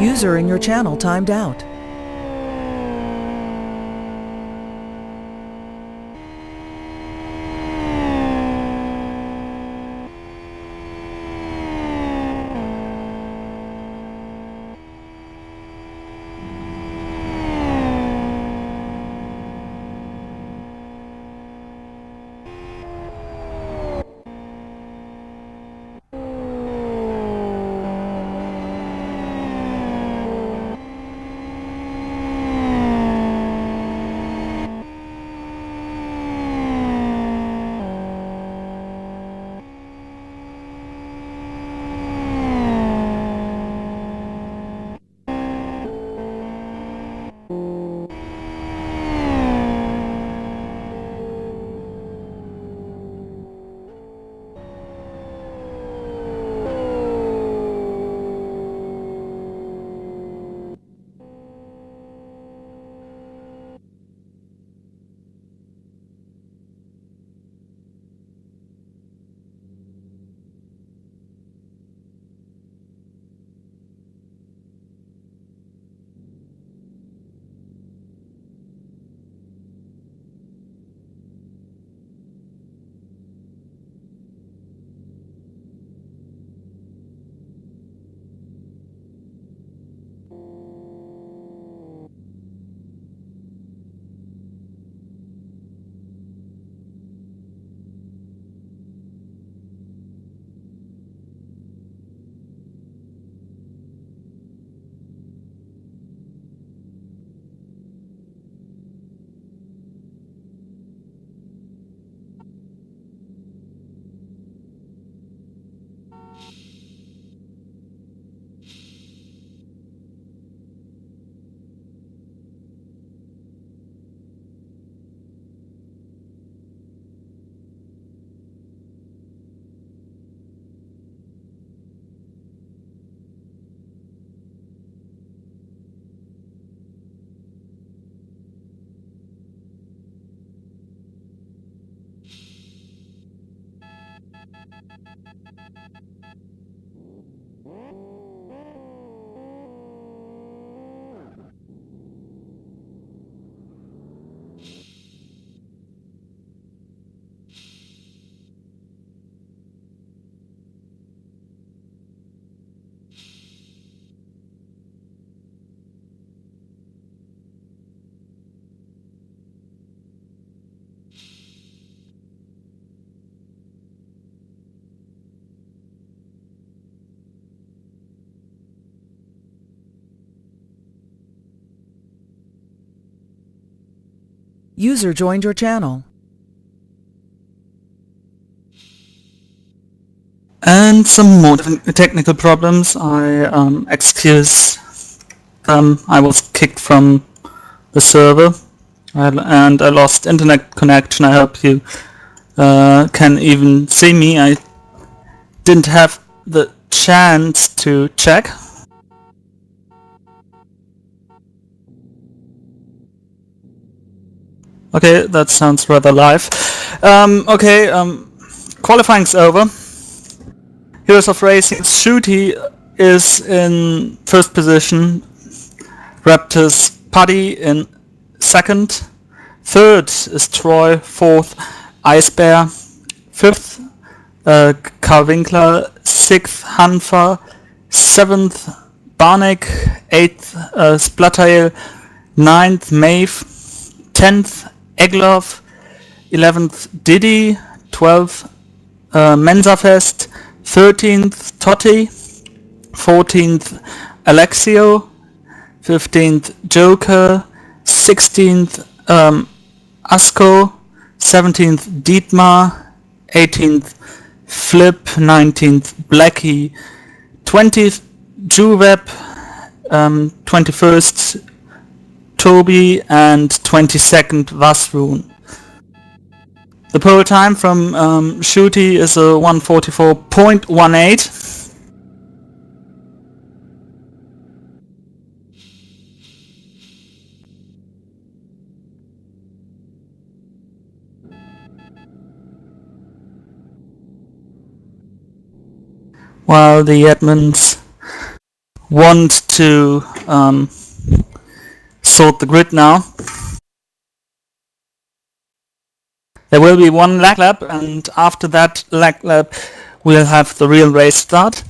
User in your channel timed out. User joined your channel. And some more technical problems. Excuse I was kicked from the server and I lost internet connection. I hope you can even see me. I didn't have the chance to check. Okay, that sounds rather live. Qualifying's over. Heroes of Racing's Shooty is in first position. Raptor's Putty in second. Third is Troy. Fourth, Ice Bear. Fifth, Karl Winkler. Sixth, Hanfa. Seventh, Barnick. Eighth, Splatterhill. Ninth, Maeve. 10th, Egloff. 11th, Diddy. 12th, Mensafest. 13th, Totti. 14th, Alexio. 15th, Joker. 16th, Asko. 17th, Dietmar. 18th, Flip. 19th, Blackie. 20th, Juweb. 21st, Toby, and 22nd, Vasrun. The pole time from Shooty is a 1:44.18. While the admins want to sort the grid now. There will be one lag lap, and after that lag lap we'll have the real race start.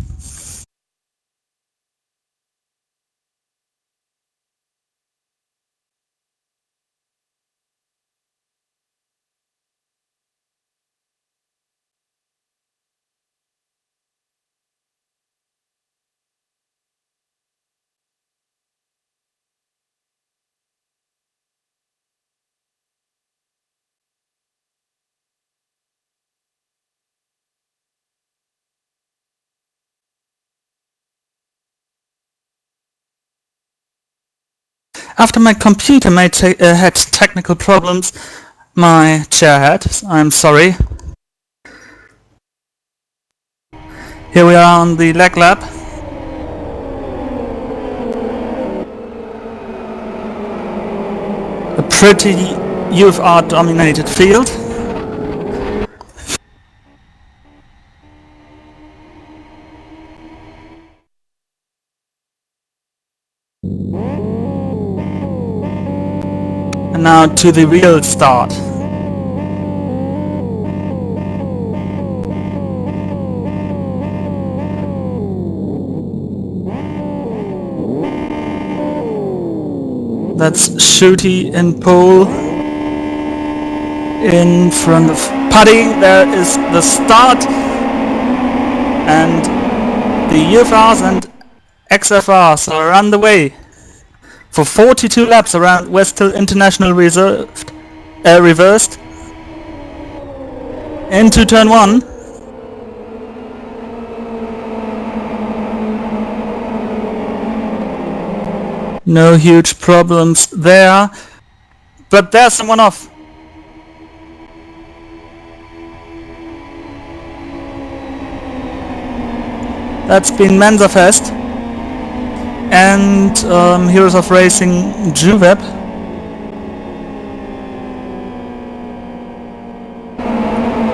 After my computer had technical problems, my chair had. I'm sorry. Here we are on the lag lap. A pretty UFR dominated field. And now to the real start. That's Shooty in pole. In front of Putty, there is the start. And the UFRs and XFRs are on the way for 42 laps around West Hill International reversed into turn 1. No huge problems there, but there's someone off. That's been Mensafest and Heroes of Racing Juveb.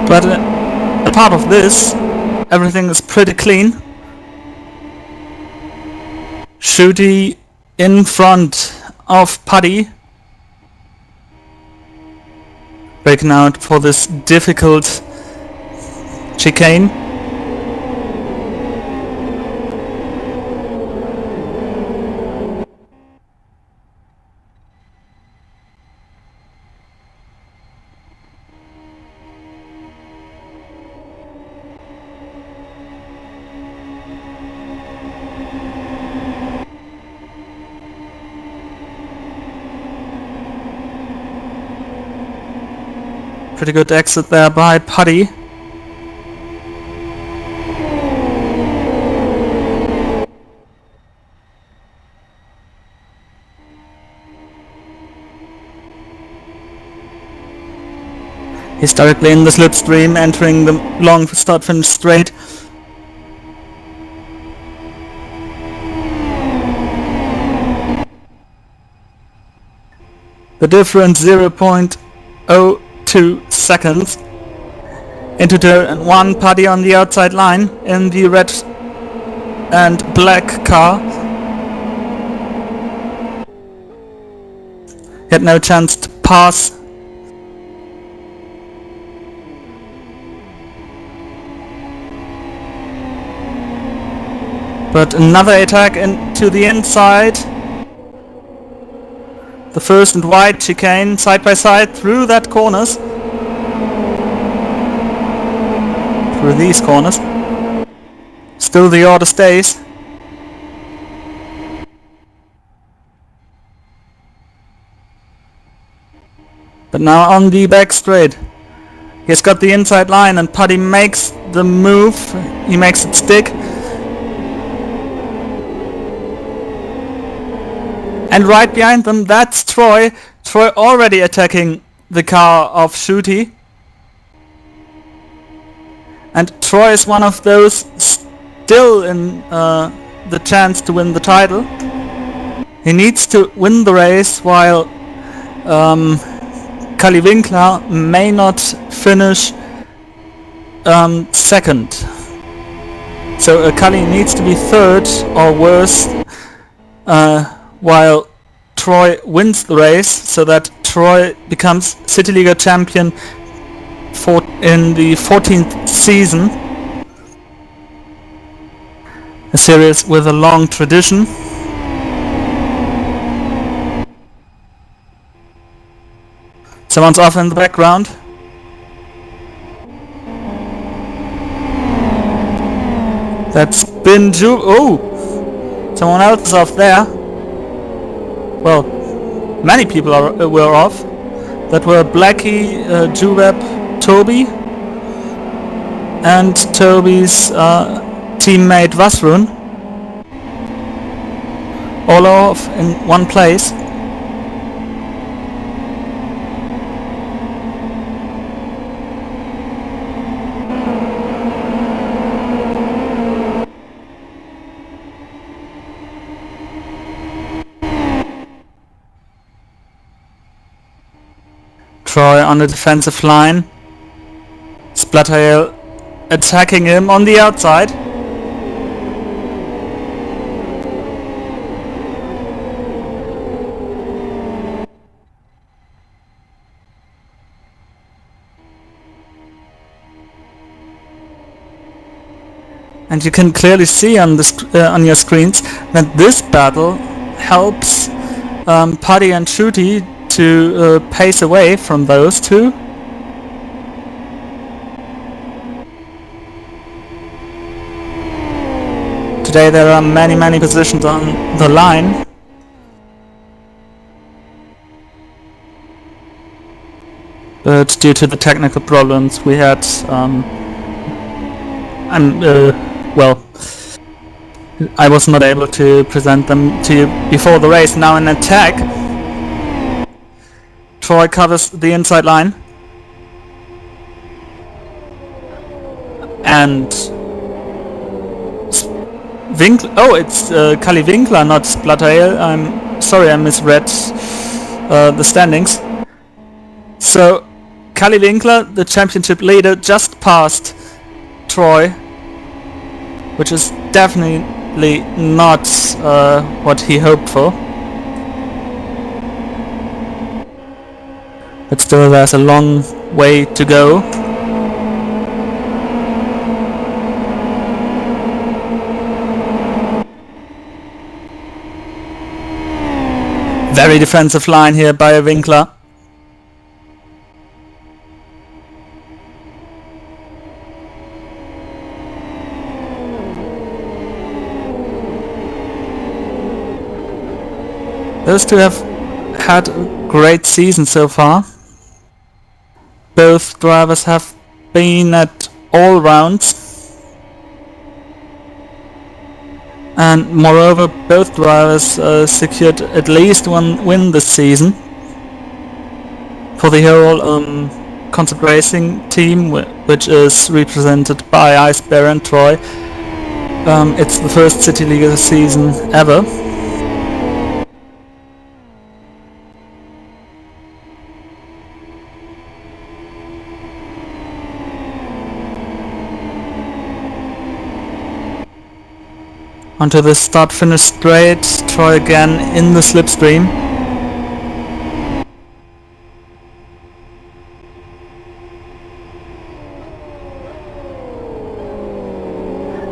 But a part of this, everything is pretty clean. Shooty in front of Putty, breaking out for this difficult chicane. Pretty good exit there by Putty. He's directly in the slipstream, entering the long start-finish straight. The difference 0.02 seconds. Into turn 1, Putty on the outside line in the red and black car. He had no chance to pass. But another attack into the inside. The first and wide chicane, side by side through that corners. Through these corners. Still the order stays. But now on the back straight. He's got the inside line and Putty makes the move. He makes it stick. And right behind them, that's Troy. Troy already attacking the car of Shooty. And Troy is one of those still in the chance to win the title. He needs to win the race while Kali Winkler may not finish second. So Kali needs to be third or worse while Troy wins the race, so that Troy becomes CityLiga champion in the 14th season. A series with a long tradition. Someone's off in the background. That's been Oh! Someone else is off there. Well, many people were off. That were Blackie, Juweb, Toby, and Toby's teammate Vasrun. All off in one place. Troy on the defensive line. Splatterhill attacking him on the outside. And you can clearly see on on your screens that this battle helps Paddy and Shooty to pace away from those two. Today there are many positions on the line. But due to the technical problems we had, well, I was not able to present them to you before the race. Now in attack, Troy covers the inside line. And it's Kali Winkler, not Splatterhill. I'm sorry, I misread the standings. So Kali Winkler, the championship leader, just passed Troy, which is definitely not what he hoped for. But still there's a long way to go. Very defensive line here by Winkler. Those two have had a great season so far. Both drivers have been at all rounds. And moreover, both drivers secured at least one win this season. For the whole concept racing team, which is represented by Ice Bear and Troy, it's the first CityLiga season ever. Onto the start-finish straight, Troy again in the slipstream.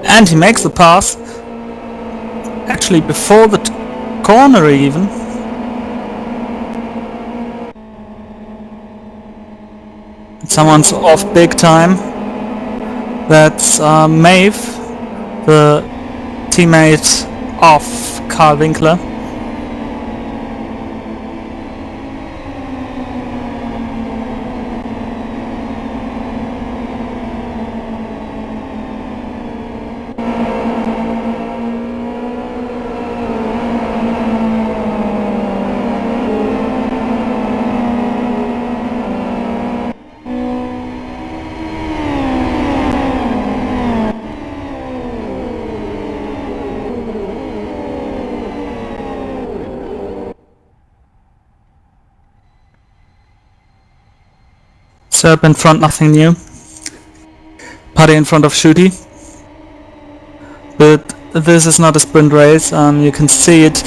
And he makes the pass, actually before the corner even. Someone's off big time. That's Maeve, the teammate of Karl Winkler. Serb in front, nothing new. Paddy in front of Shooty. But this is not a sprint race, you can see it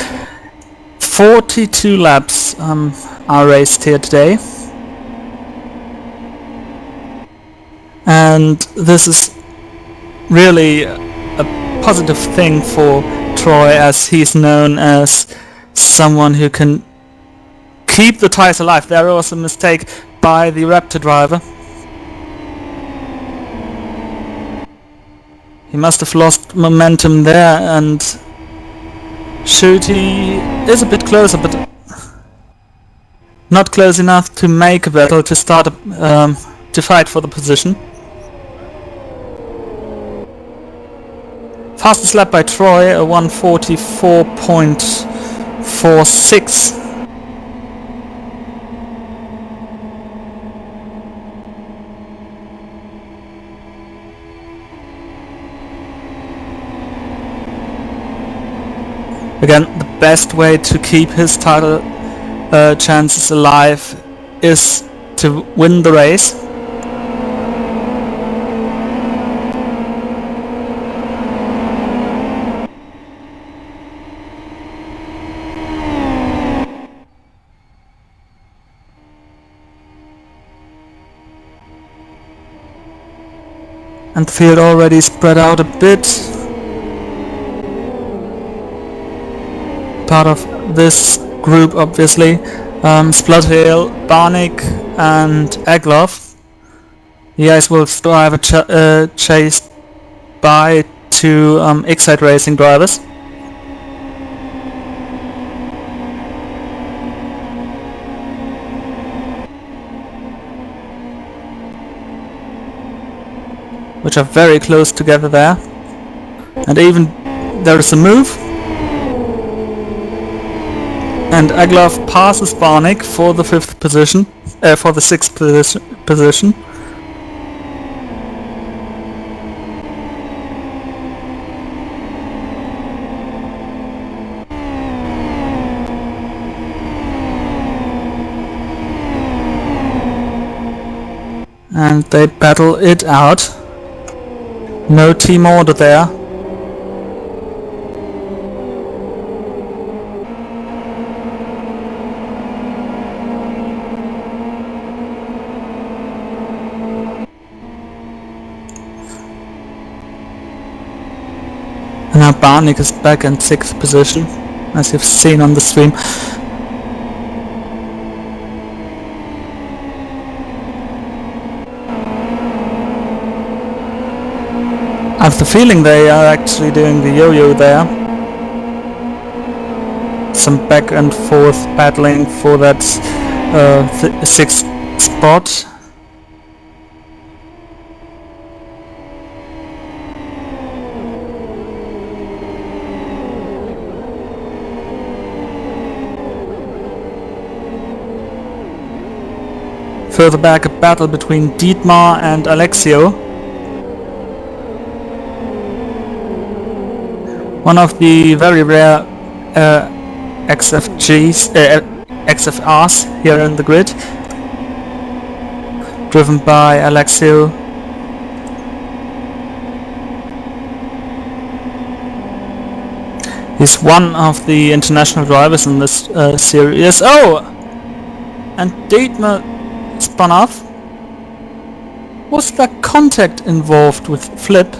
42 laps are raced here today, and this is really a positive thing for Troy, as he's known as someone who can keep the tires alive. There was a mistake by the Raptor driver. He must have lost momentum there, and shoot, he is a bit closer, but not close enough to make a battle to start to fight for the position. Fastest lap by Troy, a 1:44.46. Again, the best way to keep his title chances alive is to win the race. And the field already spread out a bit. Part of this group, obviously, Spluthill, Barnick and Egloff. The guys will drive a chase by two Excite Racing drivers. Which are very close together there. And even there is a move. And Egloff passes Barnick for the fifth position, for the sixth position. And they battle it out. No team order there. And now Barnick is back in 6th position, as you've seen on the stream. I have the feeling they are actually doing the yo-yo there. Some back and forth battling for that 6th spot. Further back, a battle between Dietmar and Alexio. One of the very rare XFRs here in the grid, driven by Alexio. He's one of the international drivers in this series. Oh! And Dietmar spun off. Was there contact involved with Flip?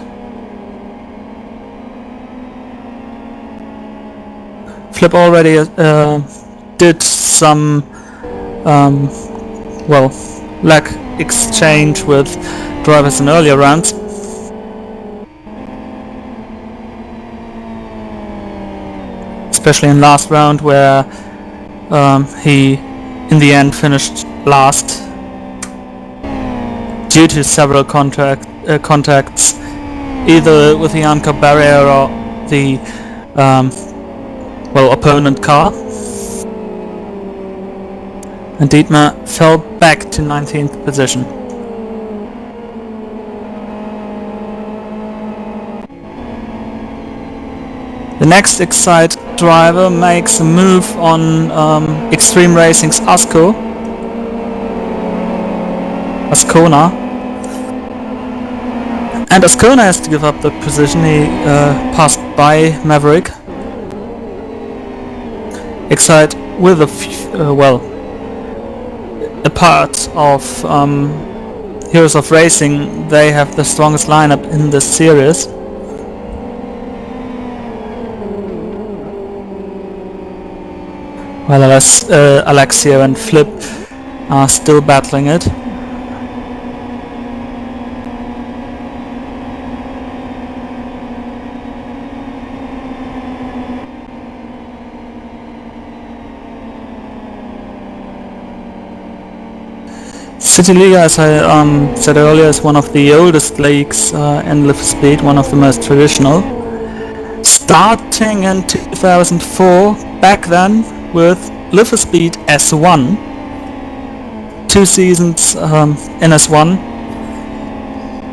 Flip already did some lag exchange with drivers in earlier rounds. Especially in last round, where he in the end finished last due to several contacts, either with the anchor barrier or the opponent car. And Dietmar fell back to 19th position. The next Excite driver makes a move on Extreme Racing's Ascona. And Ascona has to give up the position. He passed by Maverick. Excite with a part of Heroes of Racing, they have the strongest lineup in this series. While Alexia and Flip are still battling it. CityLiga, as I said earlier, is one of the oldest leagues in Live for Speed, one of the most traditional. Starting in 2004, back then with Live for Speed S1. 2 seasons in S1.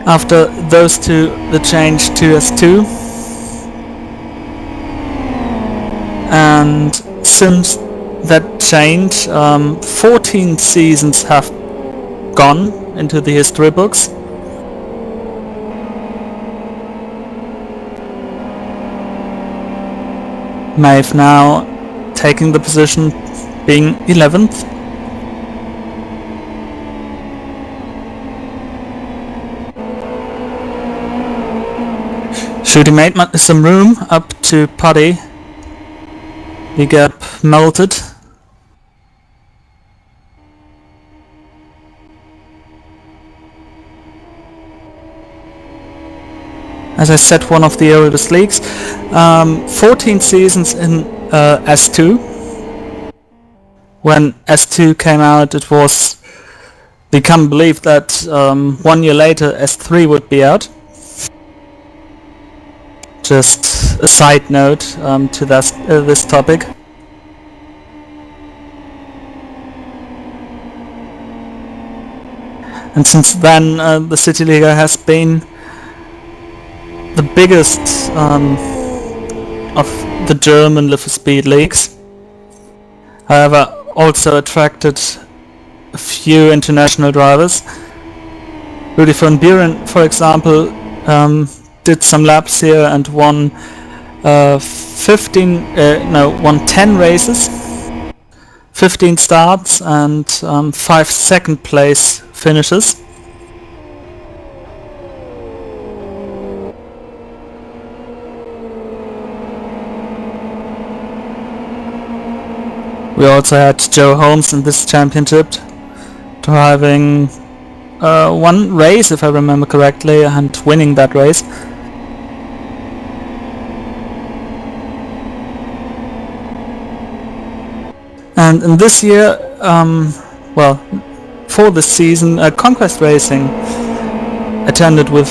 After those two, the change to S2. And since that change, 14 seasons have gone into the history books. Maeve now taking the position, being 11th. Shooty made some room up to Putty. The gap melted. As I said, one of the oldest leagues. 14 seasons in S2. When S2 came out, it was become believed that 1 year later S3 would be out. Just a side note to this topic. And since then, the CityLiga has been the biggest of the German Live for Speed leagues. However, also attracted a few international drivers. Rudy van Buren, for example, did some laps here and won 10 races, 15 starts and 5 second place finishes. We also had Joe Holmes in this championship, driving 1 race, if I remember correctly, and winning that race. And in this year, for this season, Conquest Racing attended with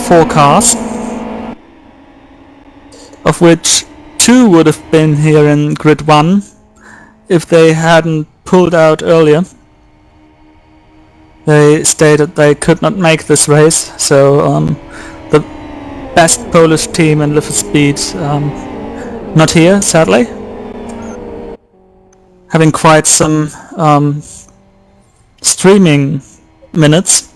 4 cars, of which 2 would have been here in Grid 1 if they hadn't pulled out earlier. They stated they could not make this race, so the best Polish team in Live for Speed not here, sadly. Having quite some streaming minutes.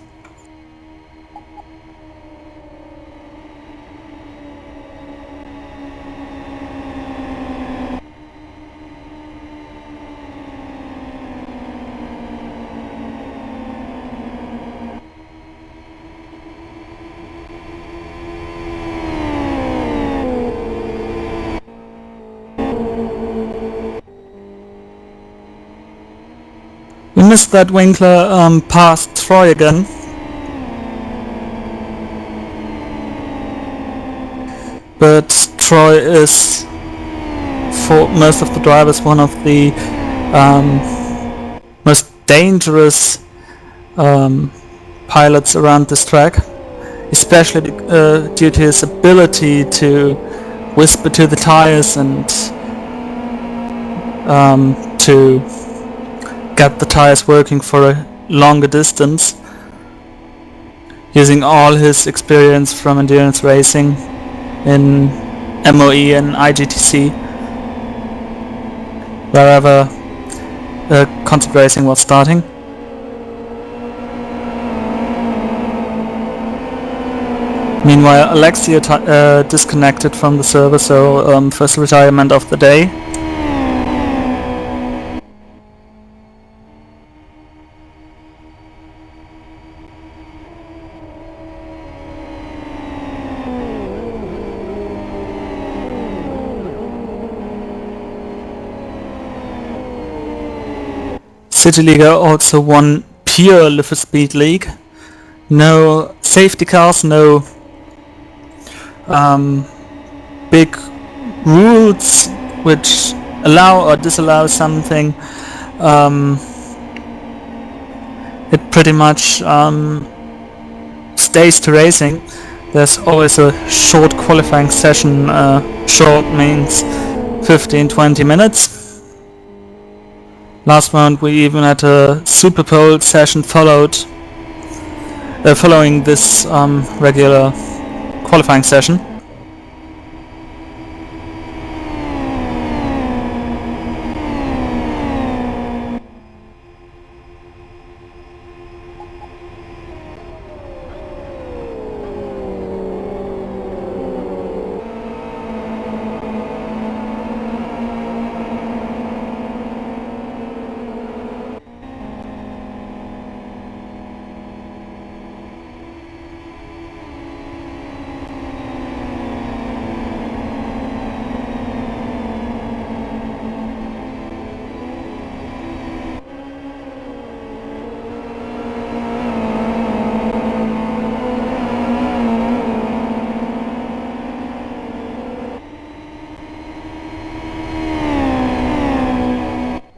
We missed that Winkler past Troy again. But Troy is, for most of the drivers, one of the most dangerous pilots around this track, especially due to his ability to whisper to the tires and to get the tires working for a longer distance, using all his experience from endurance racing in MOE and IGTC, wherever concept racing was starting. Meanwhile, Alexia disconnected from the server, so first retirement of the day. CityLiga also won pure Live for Speed League. No safety cars, no big rules which allow or disallow something. It pretty much stays to racing. There's always a short qualifying session. Short means 15-20 minutes. Last round we even had a Super Bowl session following this regular qualifying session.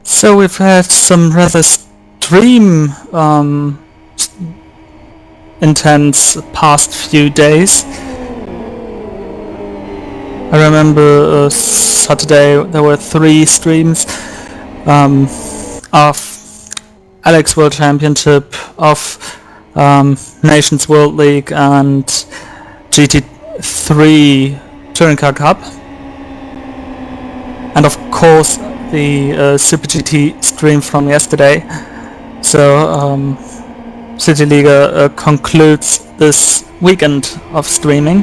So we've had some rather stream intense past few days. I remember Saturday there were 3 streams of Alex World Championship, of Nations World League and GT3 Touring Car Cup, and of course the Super GT stream from yesterday. So CityLiga concludes this weekend of streaming.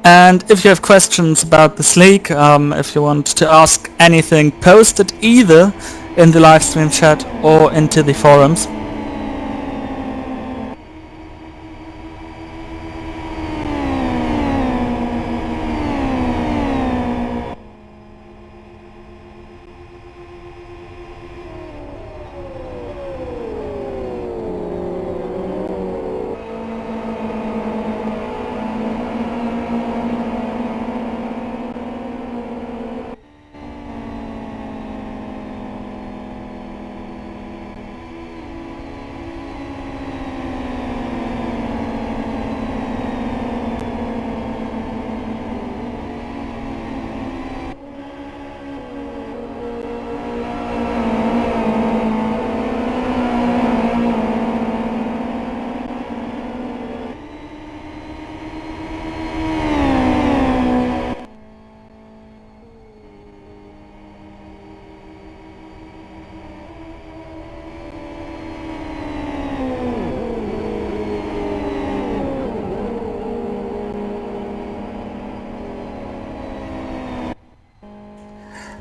And if you have questions about this league, if you want to ask anything, post it either in the live stream chat or into the forums.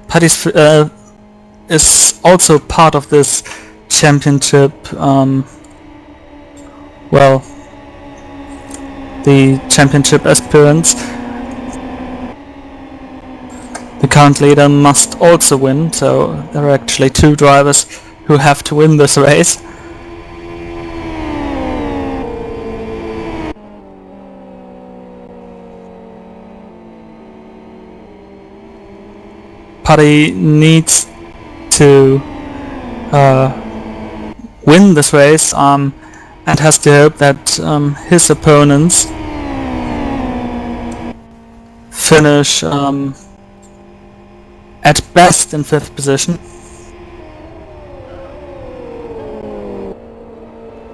Paddy's is also part of this championship, well, the championship aspirants. The current leader must also win, so there are actually 2 drivers who have to win this race. Paddy needs to win this race and has to hope that his opponents finish at best in 5th position.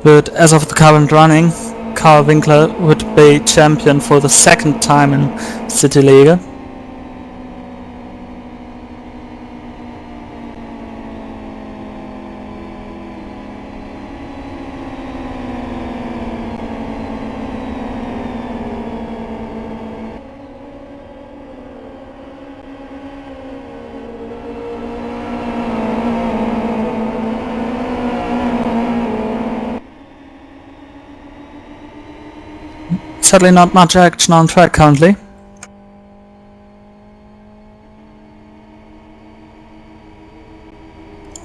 But as of the current running, Karl Winkler would be champion for the 2nd time in CityLiga. Sadly not much action on track currently.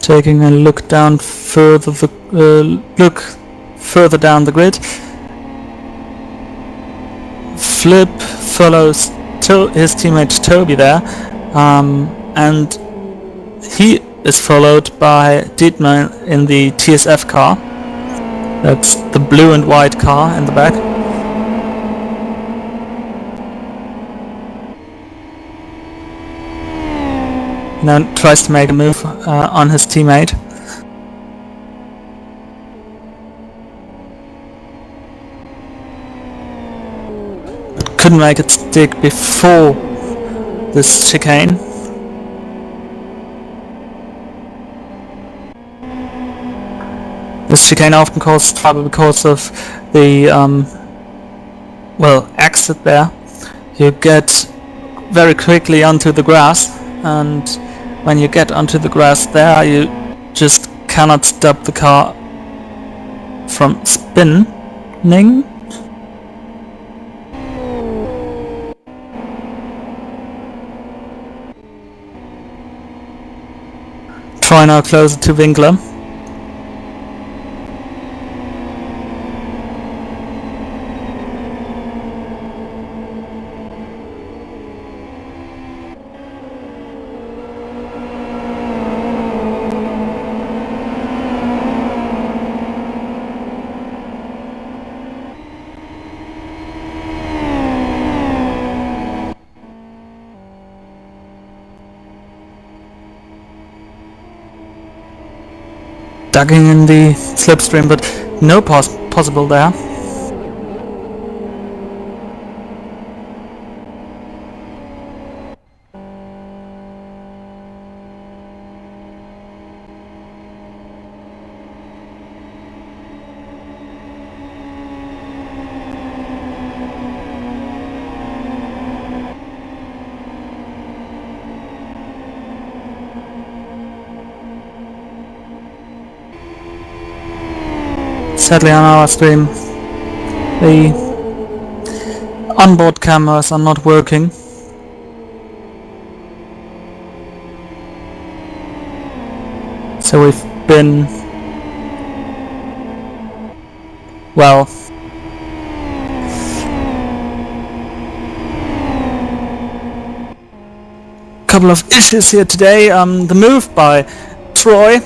taking a look down further further down the grid. Flip follows his teammate Toby there, and he is followed by Dietmar in the TSF car. That's the blue and white car in the back. Now tries to make a move on his teammate. Couldn't make it stick before this chicane. This chicane often causes trouble because of the exit there. You get very quickly onto the grass, and when you get onto the grass there, you just cannot stop the car from spinning. Try now closer to Winkler. Ducking in the slipstream, but no possible there. Sadly on our stream the onboard cameras are not working. So we've been, well, couple of issues here today. The move by Troy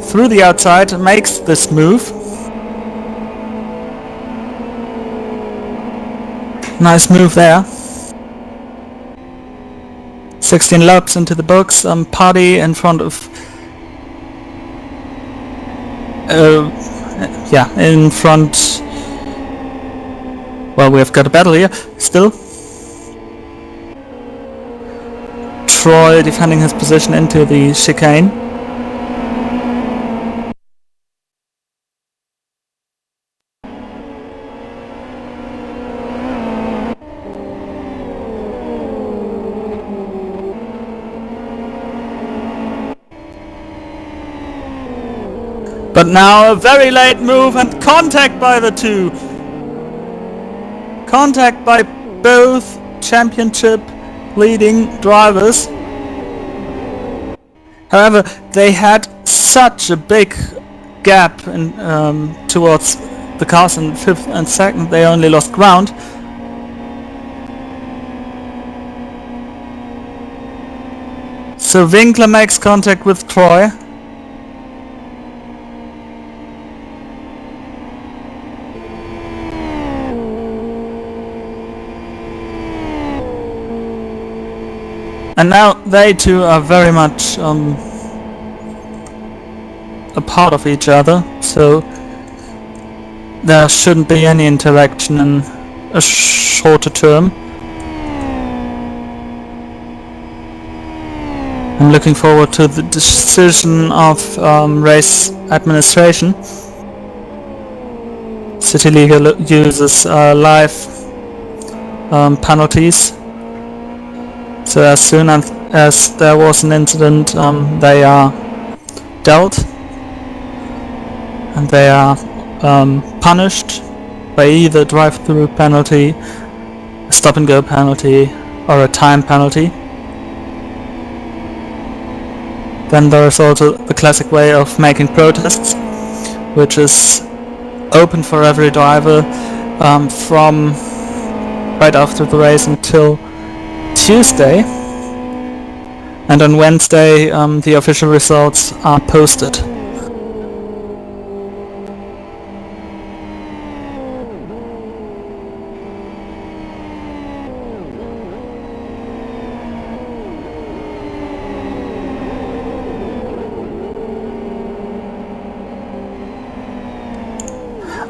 through the outside makes this move. Nice move there. 16 laps into the books. Paddy in front of in front. Well, we've got a battle here still. Troy defending his position into the chicane. But now a very late move and contact by the two. Contact by both championship leading drivers. However, they had such a big gap in, towards the cars in 5th and 2nd, they only lost ground. So Winkler makes contact with Troy. And now they two are very much a part of each other, so there shouldn't be any interaction in a shorter term. I'm looking forward to the decision of race administration. CityLiga uses live penalties. So as soon as there was an incident, they are dealt and they are punished by either drive-through penalty, a stop-and-go penalty, or a time penalty. Then there is also the classic way of making protests, which is open for every driver from right after the race until Tuesday, and on Wednesday the official results are posted.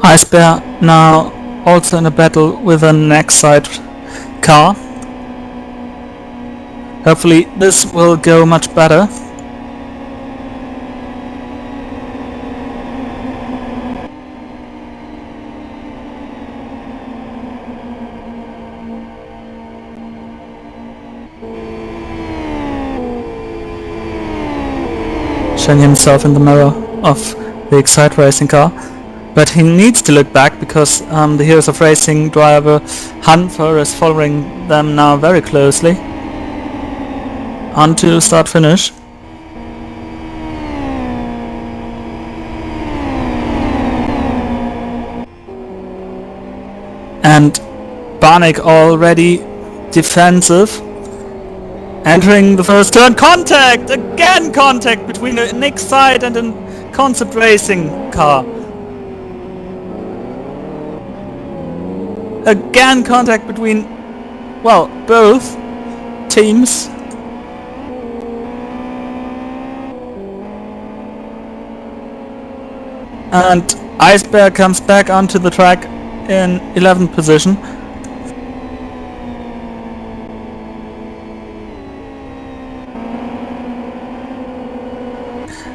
Ice Bear now also in a battle with a next side car. Hopefully this will go much better. Showing himself in the mirror of the Excite Racing car. But he needs to look back because the Heroes of Racing driver Hanfer is following them now very closely. On to start finish. And Barnick already defensive. Entering the first turn. Contact! Again contact between a Nick side and a Concept Racing car. Again contact between, well, both teams. And Ice Bear comes back onto the track in 11th position.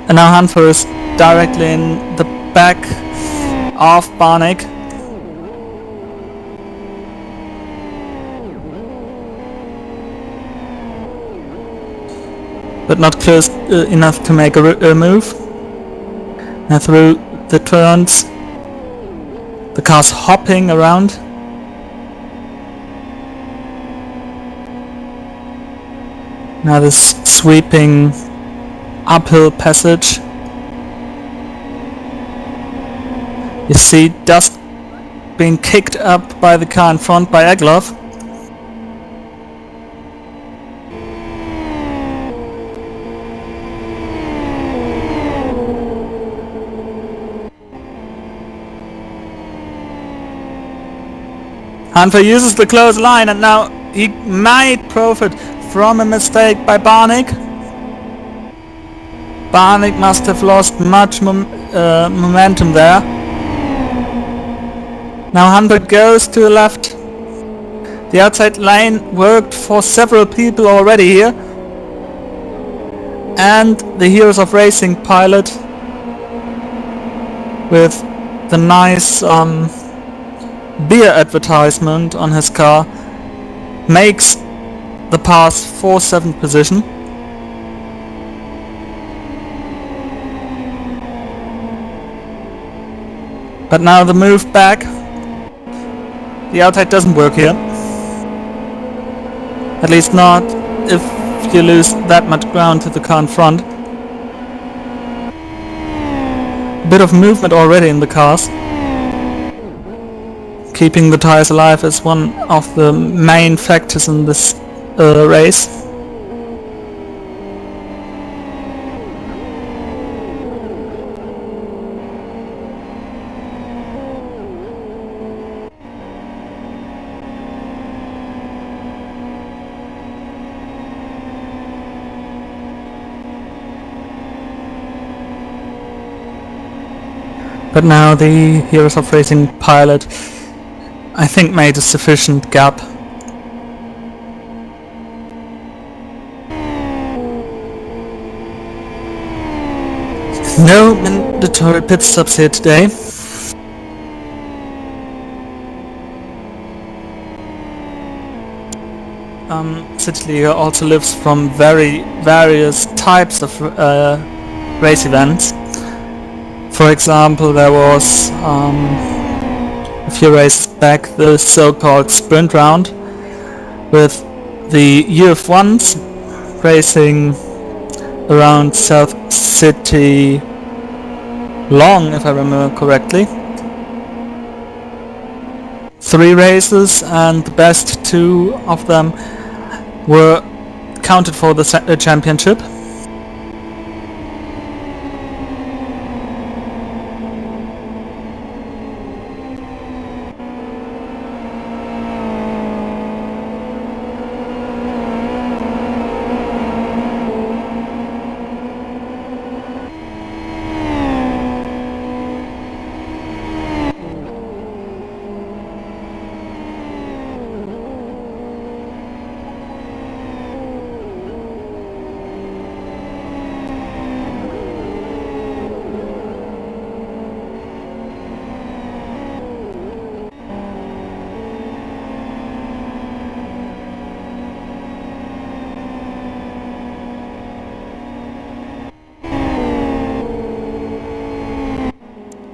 And now Hanfer is directly in the back of Barnick. But not close enough to make a move. Now through the turns, the car's hopping around. Now this sweeping uphill passage. You see dust being kicked up by the car in front by Egloff. Hanfer uses the close line and now he might profit from a mistake by Barnick. Barnick must have lost much momentum there. Now Hanfer goes to the left. The outside lane worked for several people already here. And the Heroes of Racing pilot with the nice beer advertisement on his car makes the pass for 7th position. But now the move back. The outside doesn't work here. At least not if you lose that much ground to the car in front. A bit of movement already in the cars. Keeping the tires alive is one of the main factors in this race. But now the Heroes of Racing pilot, I think, made a sufficient gap. No mandatory pit stops here today. CityLiga also lives from various types of race events. For example, there was a few races back the so-called sprint round with the UF1s racing around South City long, if I remember correctly. 3 races, and the best 2 of them were counted for the championship.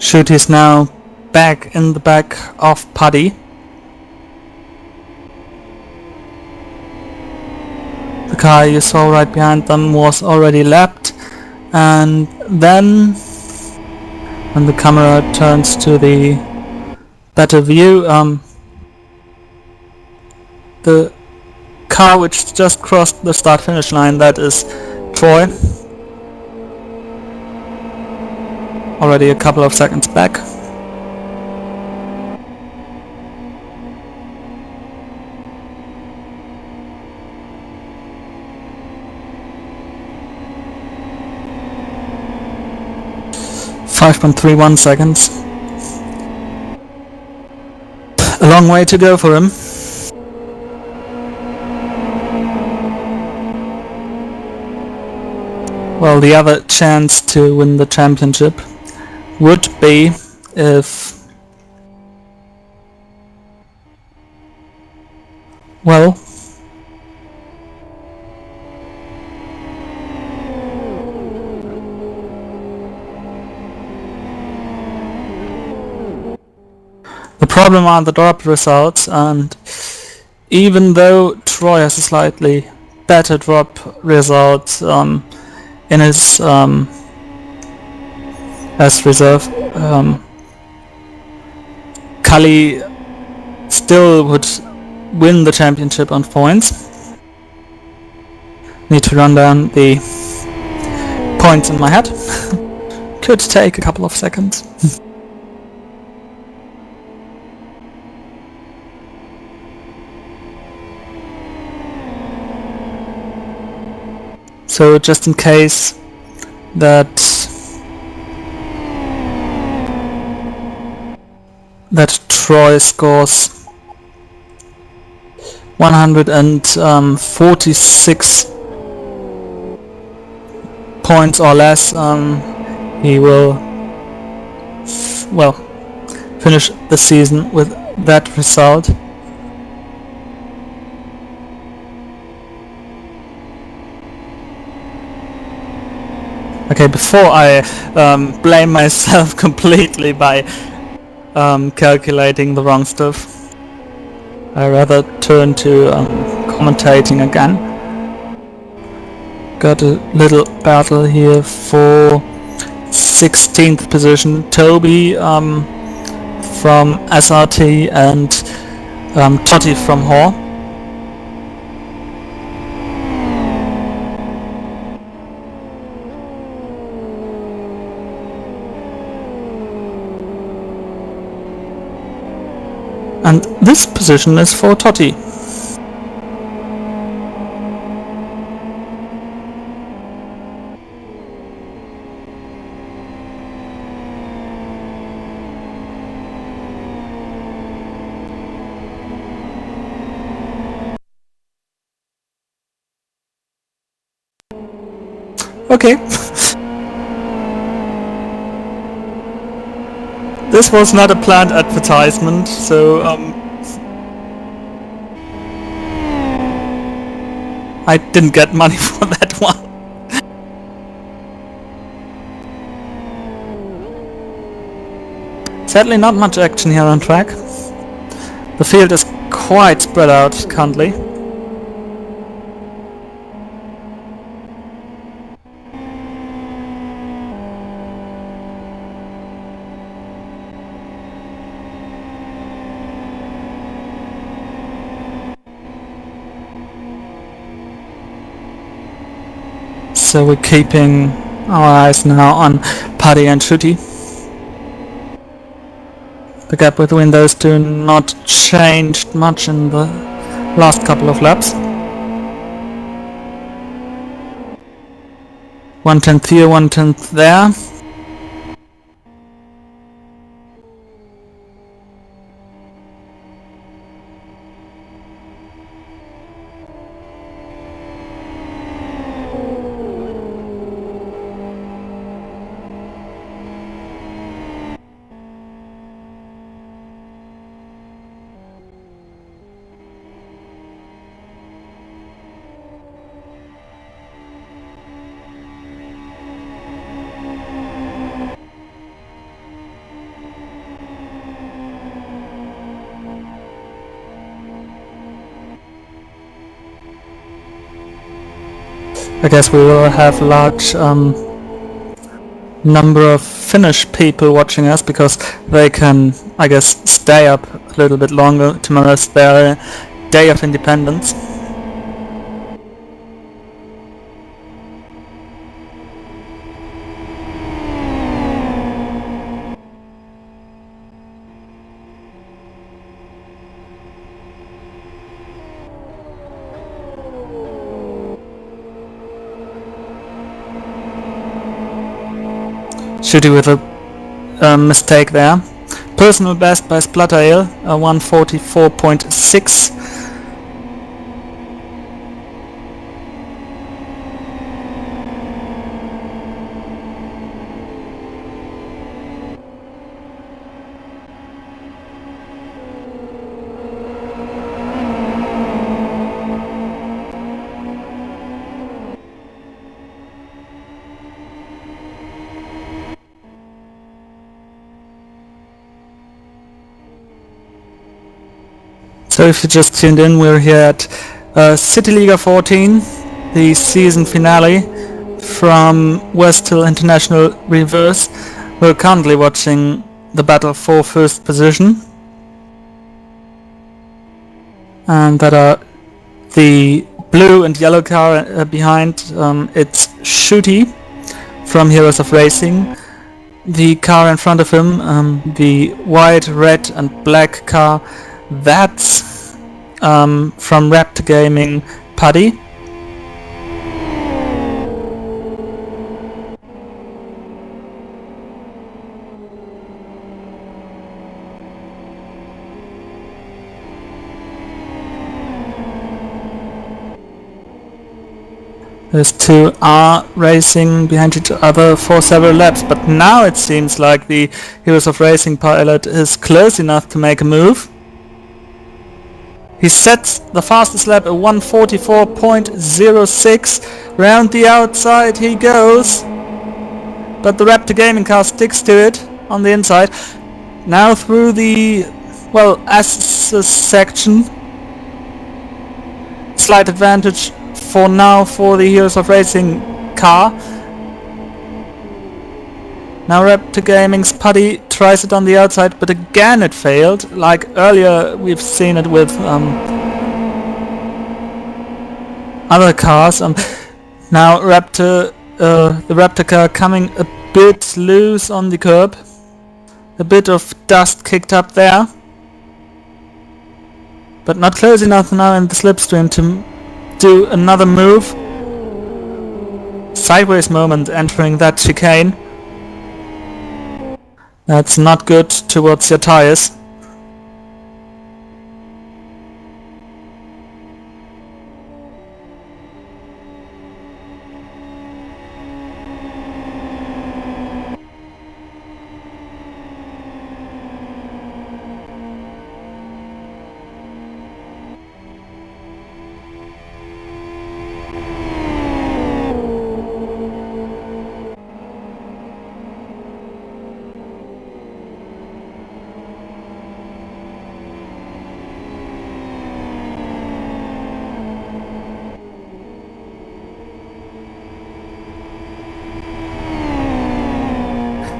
Shoot is now back in the back of Paddy. The car you saw right behind them was already lapped, and then when the camera turns to the better view, the car which just crossed the start finish line, that is Troy, already a couple of seconds back. .31 seconds. A long way to go for him. Well, the other chance to win the championship would be if, well, the problem are the drop results, and even though Troy has a slightly better drop result in his as reserve, Cully still would win the championship on points. Need to run down the points in my head. Could take a couple of seconds. So just in case that Troy scores 146 points or less, he will finish the season with that result. Okay, before I blame myself completely by calculating the wrong stuff, I rather turn to commentating again. Got a little battle here for 16th position. Toby from SRT and Totti from Hor. And this position is for Totti. Okay. This was not a planned advertisement, so I didn't get money for that one. Sadly, not much action here on track. The field is quite spread out currently. So we're keeping our eyes now on Paddy and Shooty. The gap between those two not changed much in the last couple of laps. 1/10 here, 1/10 there. I guess we will have large number of Finnish people watching us because they can, I guess, stay up a little bit longer. Tomorrow's their day of independence. Shooty with a mistake there. Personal best by Splatterale, 144.6. So if you just tuned in, we're here at CityLiga 14, the season finale from West Hill International Reverse. We're currently watching the battle for first position. And that are the blue and yellow car behind. It's Shooty from Heroes of Racing. The car in front of him, the white, red and black car, that's from Raptor Gaming Paddy. Those two are racing behind each other for several laps, but now it seems like the Heroes of Racing pilot is close enough to make a move. He sets the fastest lap at 144.06. Round the outside he goes, but the Raptor Gaming car sticks to it on the inside. Now through the, well, S section. Slight advantage for now for the Heroes of Racing car. Now Raptor Gaming's Paddy tries it on the outside, but again it failed. Like earlier we've seen it with other cars. Now the Raptor car coming a bit loose on the curb. A bit of dust kicked up there. But not close enough now in the slipstream to do another move. Sideways moment entering that chicane. That's not good towards your tires.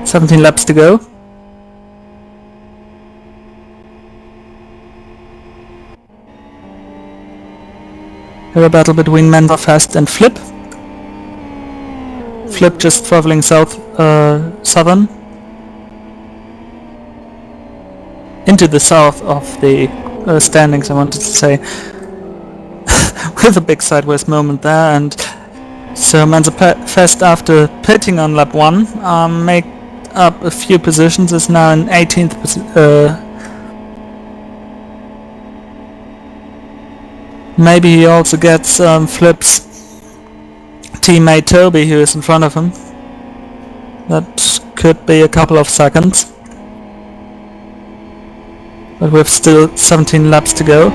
"17 laps to go. Here a battle between Menderfest and Flip. flip just traveling southern into the south of the standings, I wanted to say, with a big sideways moment there. And so Manzafest, after pitting on lap 1, made up a few positions, is now in 18th maybe he also gets Flip's teammate Toby, who is in front of him. That could be a couple of seconds. But we've still 17 laps to go.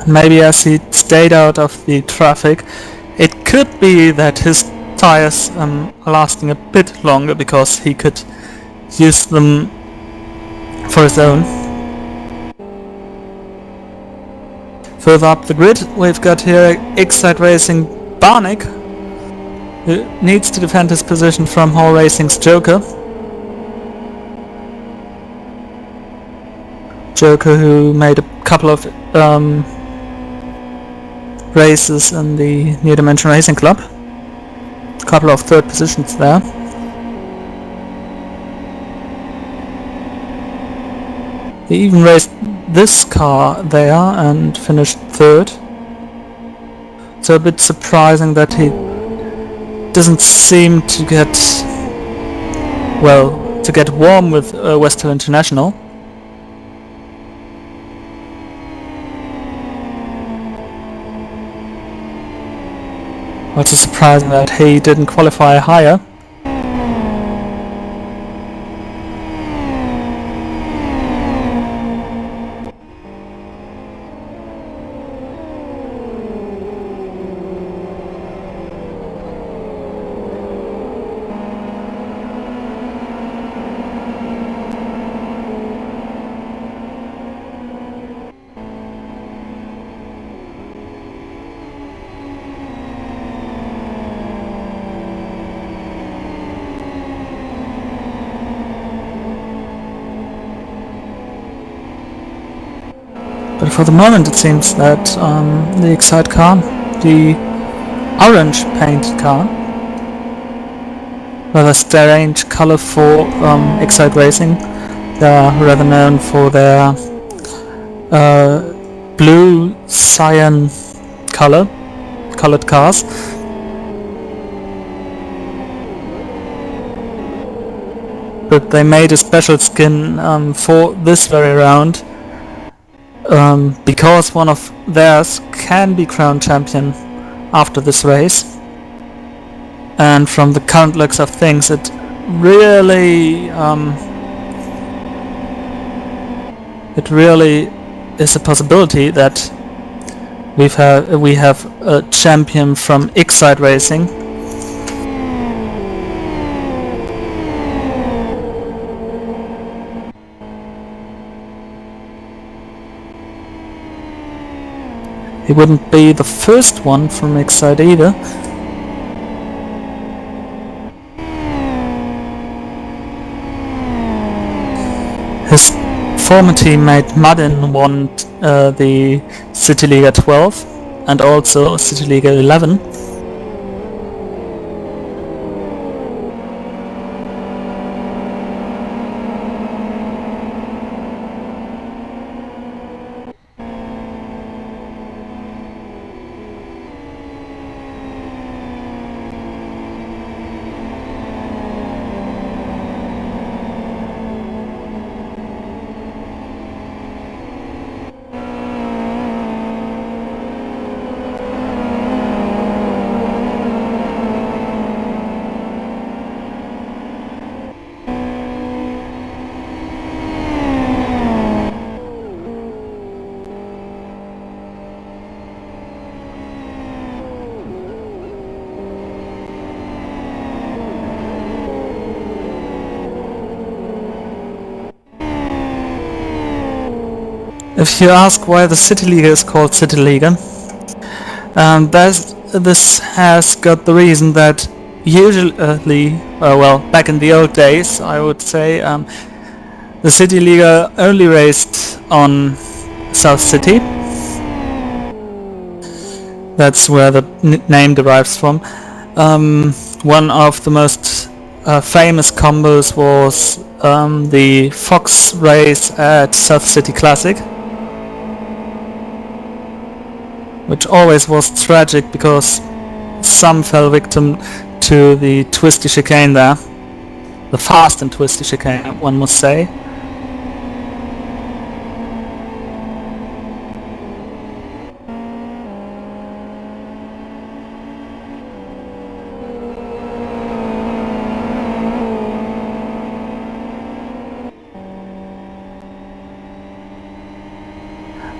Maybe as he stayed out of the traffic, it could be that his tires are lasting a bit longer because he could use them for his own. Further up the grid, we've got here Excite Racing Barnick, who needs to defend his position from Hall Racing's Joker. Joker, who made a couple of races in the New Dimension Racing Club. A couple of third positions there. He even raced this car there and finished third. So a bit surprising that he doesn't seem to get warm with West Hill International. Also surprising that he didn't qualify higher. But for the moment it seems that the Excite car, the orange painted car, rather strange color for Excite Racing. They are rather known for their blue cyan colored cars. But they made a special skin for this very round. Because one of theirs can be crowned champion after this race, and from the current looks of things, it really is a possibility that we have a champion from Excite Racing. He wouldn't be the first one from Excite either. His former teammate Madden won the CityLiga 12 and also CityLiga 11. If you ask why the CityLiga is called CityLiga, this has got the reason that usually, back in the old days, I would say, the CityLiga only raced on South City, That's where the name derives from. One of the most famous combos was the Fox race at South City Classic, which always was tragic because some fell victim to the twisty chicane there. The fast and twisty chicane, one must say.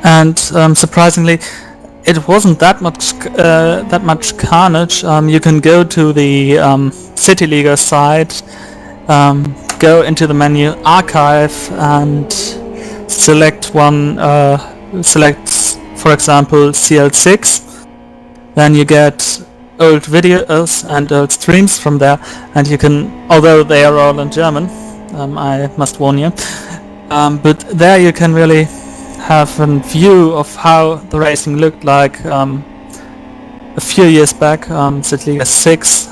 And surprisingly, it wasn't that much carnage. You can go to the CityLiga site, go into the menu Archive, and select one. Select, for example, CL6. Then you get old videos and old streams from there, and you can, although they are all in German, I must warn you, but there you can really have a view of how the racing looked like a few years back, CityLiga 6.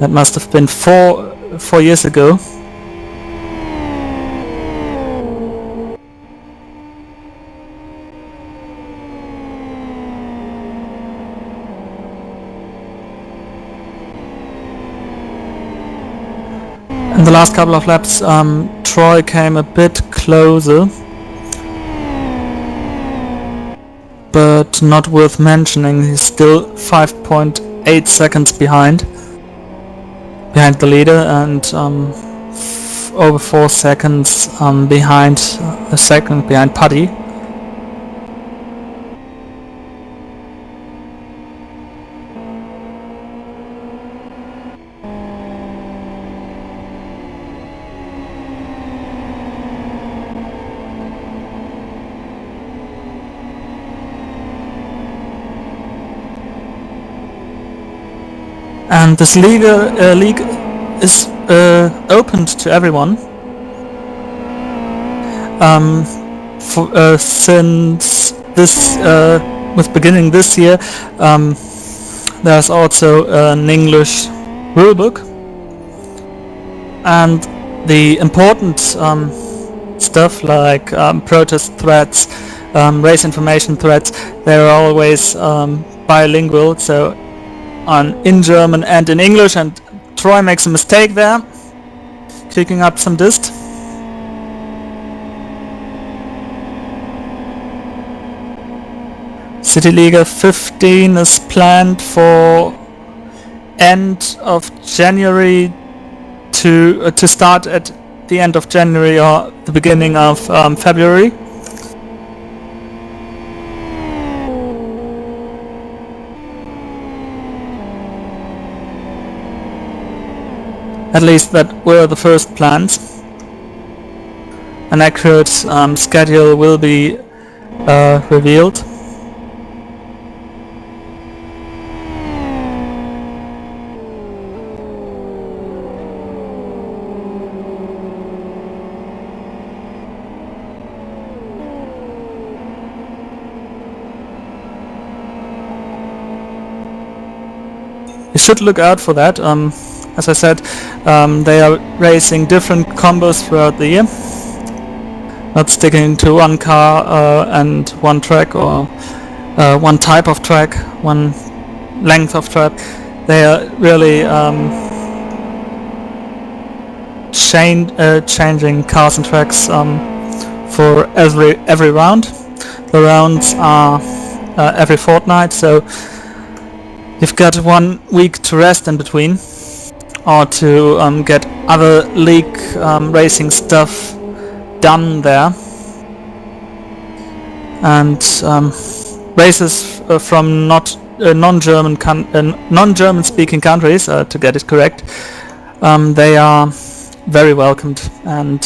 That must have been four years ago. In the last couple of laps, Troy came a bit closer, but not worth mentioning. He's still 5.8 seconds behind the leader, and over 4 seconds behind Paddy. And this league is opened to everyone. Since this, with beginning this year, there's also an English rulebook, and the important stuff like protest threads, race information threads, they're always bilingual, so in German and in English, and Troy makes a mistake there, clicking up some dist. CityLiga 15 is planned for end of January to start at the end of January or the beginning of February. At least that were the first plans. An accurate schedule will be revealed. You should look out for that. As I said, they are racing different combos throughout the year, not sticking to one car and one track or one type of track, one length of track. They are really changing cars and tracks for every round. The rounds are every fortnight, so you've got 1 week to rest in between, or to get other league racing stuff done there. And races from non-German speaking countries, to get it correct, they are very welcomed, and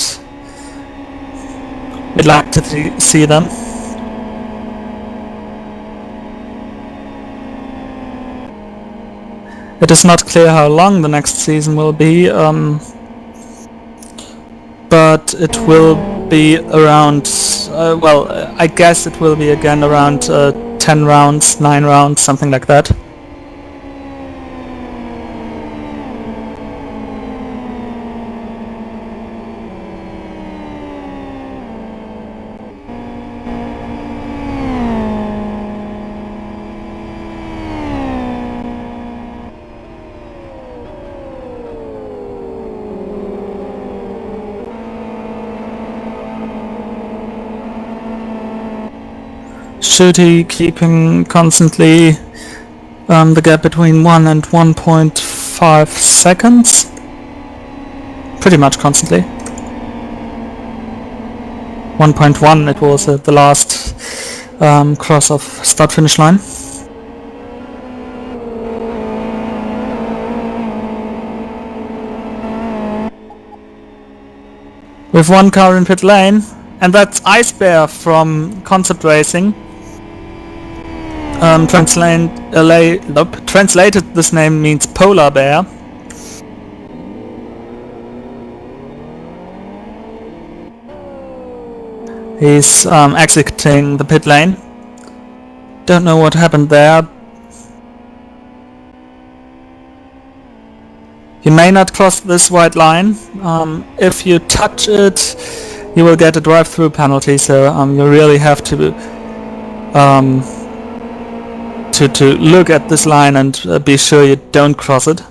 we'd like to see them. It is not clear how long the next season will be, but it will be around, I guess it will be again around 10 rounds, 9 rounds, something like that. Shooty keeping constantly the gap between 1 and 1.5 seconds. Pretty much constantly. 1.1 it was at the last cross of start-finish line. With one car in pit lane, and that's Ice Bear from Concept Racing. Translated, this name means polar bear. He's exiting the pit lane. Don't know what happened there. You may not cross this white line. If you touch it, you will get a drive-through penalty. So you really have to look at this line and be sure you don't cross it.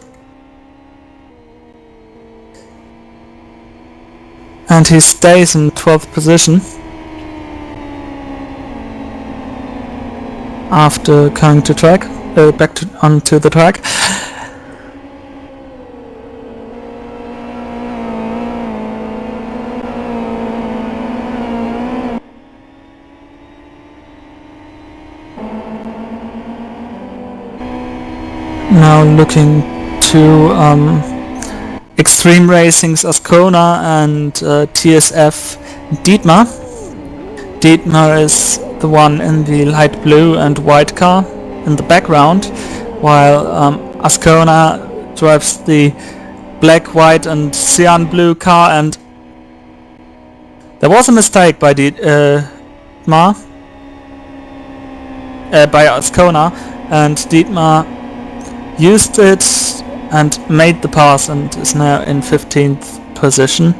And he stays in 12th position after coming to track, back onto the track. Now looking to Extreme Racing's Ascona and TSF Dietmar. Dietmar is the one in the light blue and white car in the background, while Ascona drives the black, white and cyan blue car, and there was a mistake by Dietmar, by Ascona, and Dietmar used it and made the pass and is now in 15th position.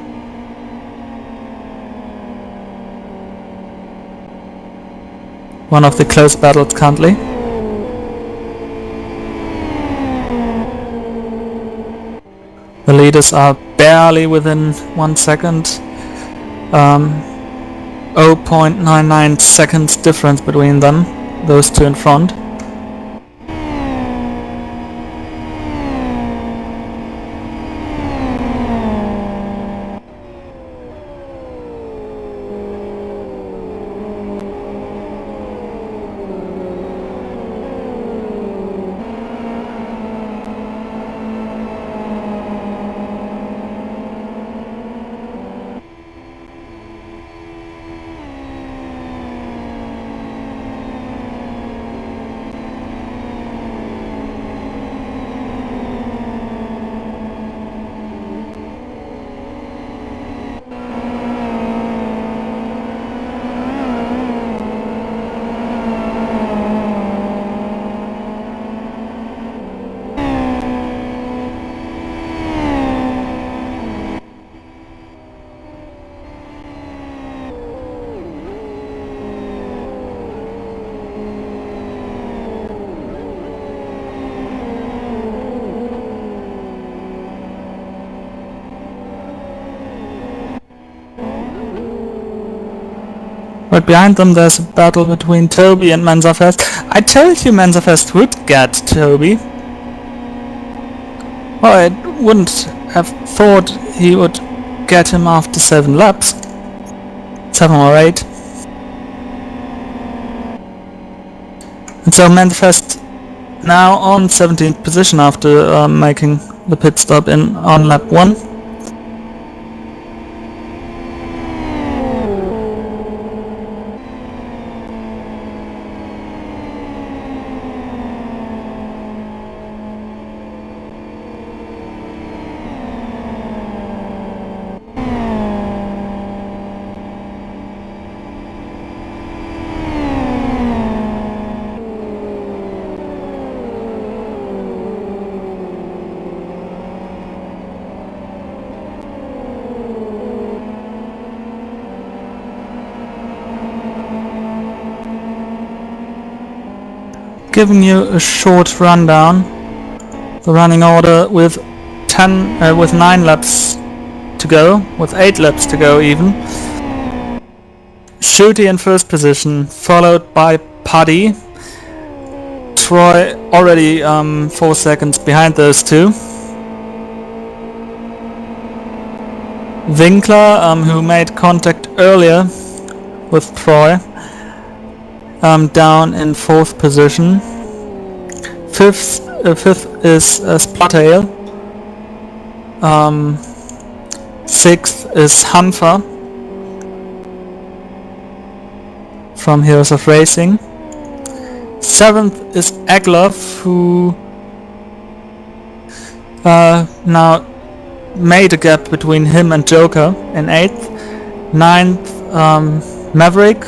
One of the close battles currently. The leaders are barely within 1 second. 0.99 seconds difference between them, those two in front. Right behind them there's a battle between Toby and Mensafest. I told you Mensafest would get Toby. Well, I wouldn't have thought he would get him after 7 laps. 7 or 8. And so Mensafest now on 17th position after making the pit stop on lap 1. giving you a short rundown. The running order with 9 laps to go, with 8 laps to go even. Shooty in first position, followed by Paddy. Troy already 4 seconds behind those two. Winkler, who made contact earlier with Troy, down in 4th position. Fifth is Spluttail. 6th is Hanfer from Heroes of Racing. 7th is Egloff, who now made a gap between him and Joker in 8th. 9th Maverick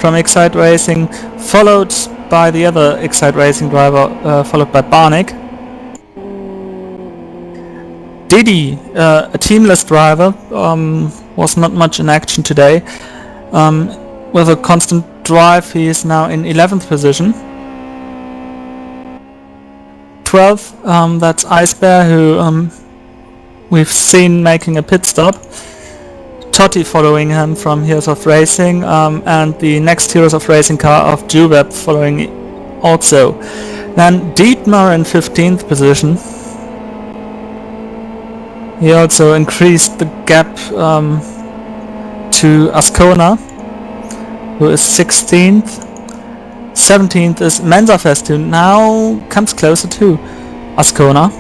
from Excite Racing, followed by the other Excite Racing driver, followed by Barnick. Didi, a teamless driver, was not much in action today. With a constant drive, he is now in 11th position. 12th, that's Ice Bear, who we've seen making a pit stop. Totti following him from Heroes of Racing, and the next Heroes of Racing car of Jubeb following also. Then Dietmar in 15th position. He also increased the gap to Ascona, who is 16th. 17th is Mensafest, who now comes closer to Ascona.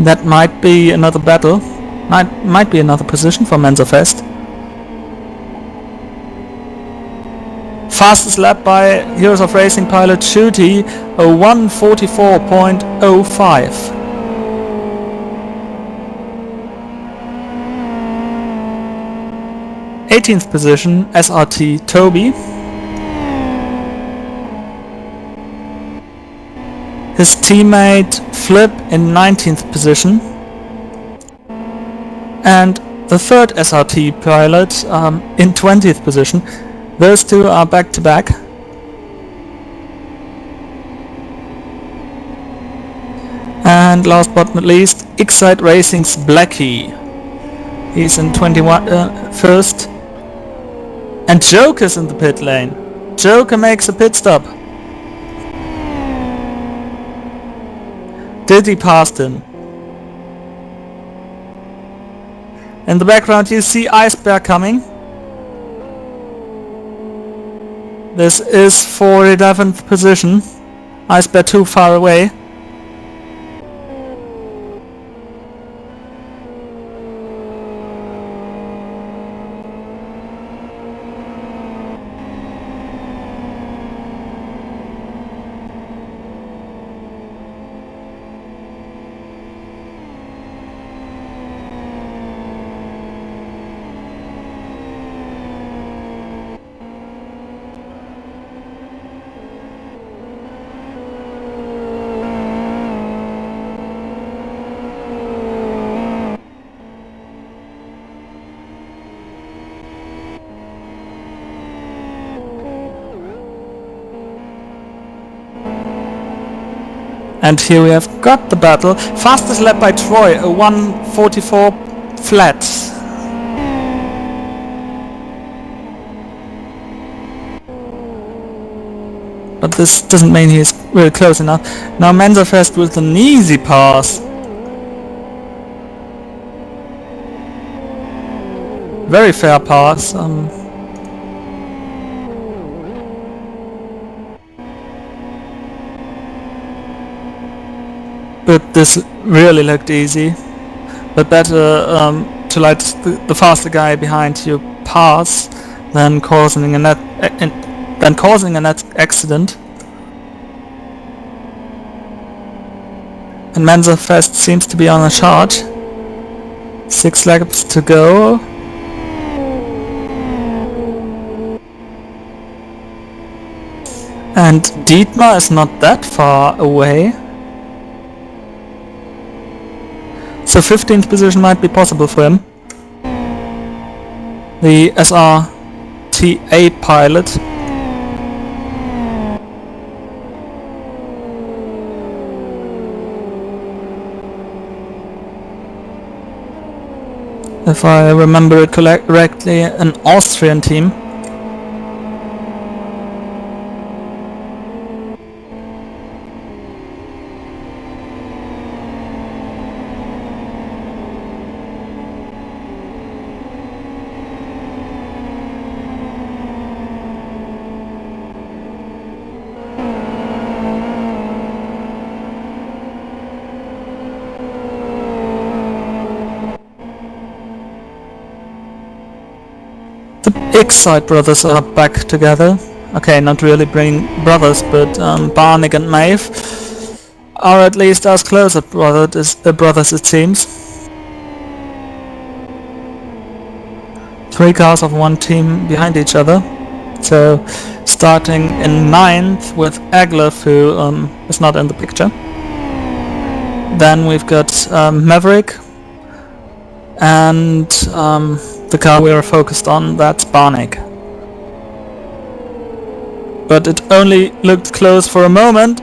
That might be another battle. Might be another position for Mensafest. Fastest lap by Heroes of Racing pilot Shooty, a 1:44.05. 18th position, SRT Toby. His teammate Flip in 19th position. And the third SRT pilot in 20th position. Those two are back to back. And last but not least, Excite Racing's Blackie. He's in 21st. And Joker's in the pit lane. Joker makes a pit stop. Diddy passed him. In the background you see Ice Bear coming. This is for 11th position. Ice Bear too far away. And here we have got the battle. Fastest lap by Troy, a 1:44 flat. But this doesn't mean he's really close enough. Now Mensafest with an easy pass. Very fair pass. But this really looked easy. But better to let the faster guy behind you pass than causing a net accident. And Mensafest seems to be on a charge. 6 laps to go. And Dietmar is not that far away. So 15th position might be possible for him. The SRT8 pilot if I remember it correctly, an Austrian team. The X-Side brothers are back together. Okay, not really brothers, but Barnick and Maeve are at least as close as brothers it seems. 3 cars of one team behind each other. So starting in 9th with Aglov, who is not in the picture. Then we've got Maverick, and the car we are focused on, that's Barnick. But it only looked close for a moment.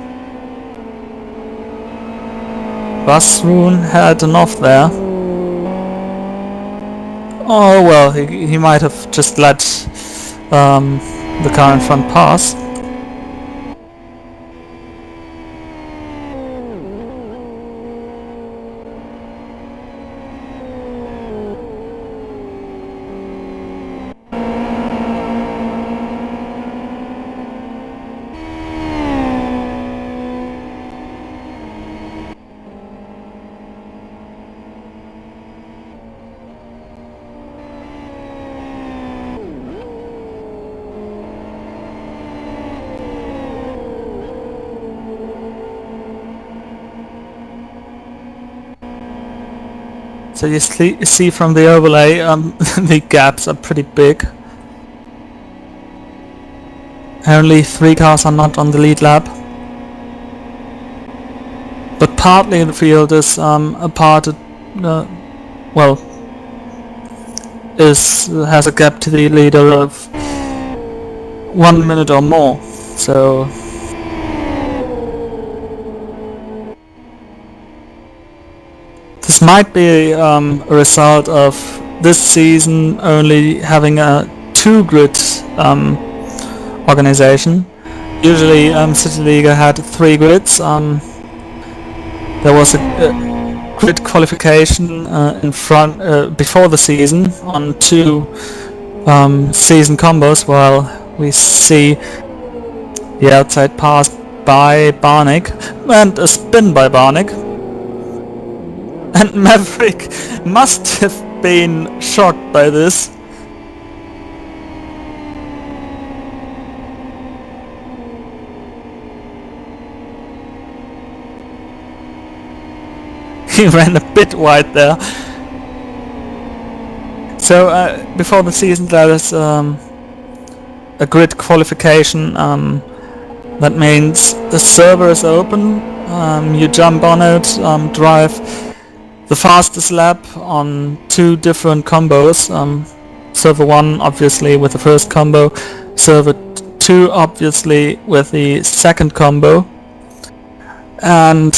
Basroon had an off there. Oh well, he might have just let the car in front pass. So you see from the overlay, the gaps are pretty big. Only 3 cars are not on the lead lap. But partly the field is has a gap to the leader of 1 minute or more. So this might be a result of this season only having a 2-grid organization. Usually CityLiga had 3 grids. There was a grid qualification in front before the season on 2 season combos, while we see the outside pass by Barnick and a spin by Barnick. And Maverick must have been shocked by this. He ran a bit wide there. So before the season there is a grid qualification. That means the server is open, you jump on it, drive the fastest lap on 2 different combos. Server 1 obviously with the first combo, server 2 obviously with the second combo, and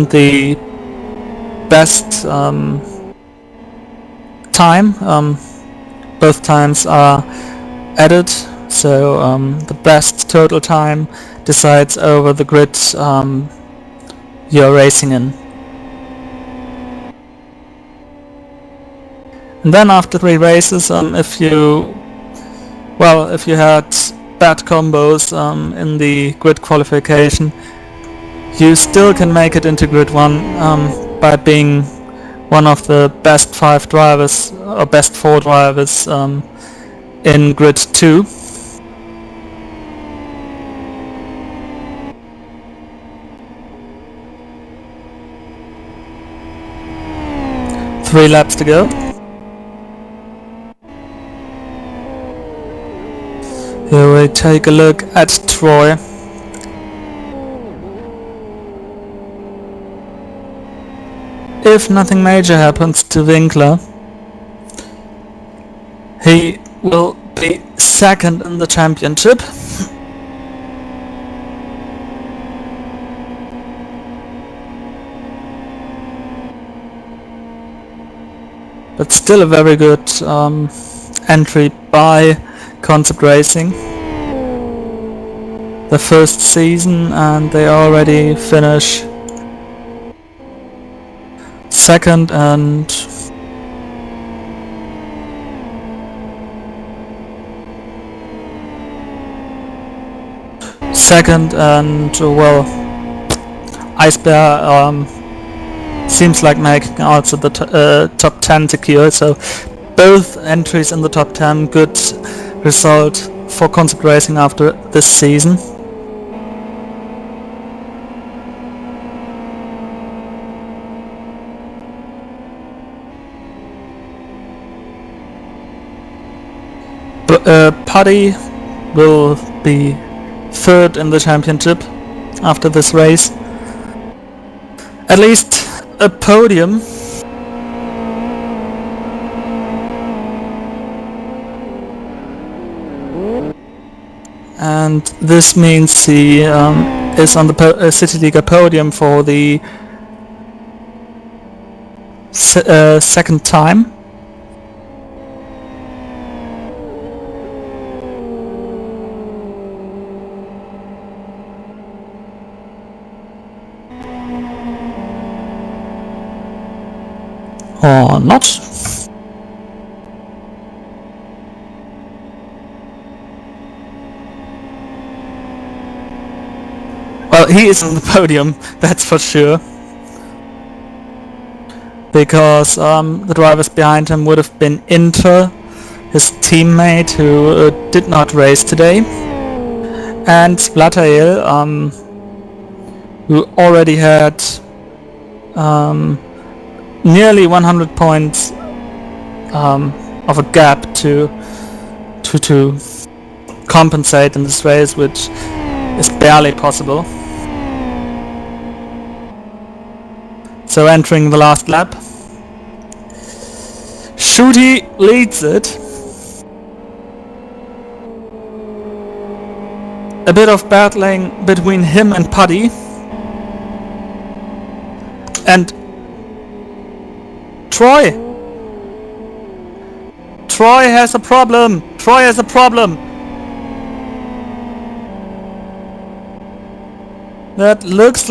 the best time, both times are added, so the best total time decides over the grid you're racing in. And then after 3 races, if you had bad combos in the grid qualification, you still can make it into grid 1 by being one of the best 5 drivers or best 4 drivers in grid 2. Three laps to go. Here we take a look at Troy. If nothing major happens to Winkler, he will be second in the championship. but still a very good entry by Concept Racing. The first season, and they already finish second and well, Ice Bear seems like making also the top 10 secure, so both entries in the top 10, good result for Concept Racing after this season. Putty will be third in the championship after this race. At least a podium. And this means he is on the CityLiga podium for the second time. Or not. Well, he is on the podium, that's for sure. Because the drivers behind him would have been Inter, his teammate who did not race today, and Splatail, who already had nearly 100 points of a gap to compensate in this race, which is barely possible. So entering the last lap, Shooty leads it. A bit of battling between him and Putty, and Troy has a problem. Troy has a problem. That looks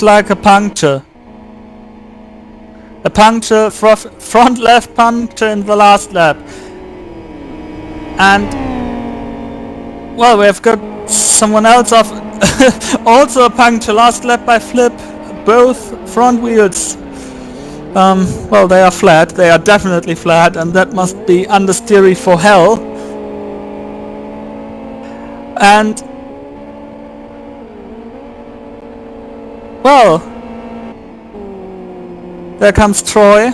like a puncture. A puncture, front left puncture in the last lap. And well, we have got someone else off. Also a puncture, last lap by Flip, both front wheels. Well, they are flat, they are definitely flat, and that must be understeery for hell. And well, there comes Troy.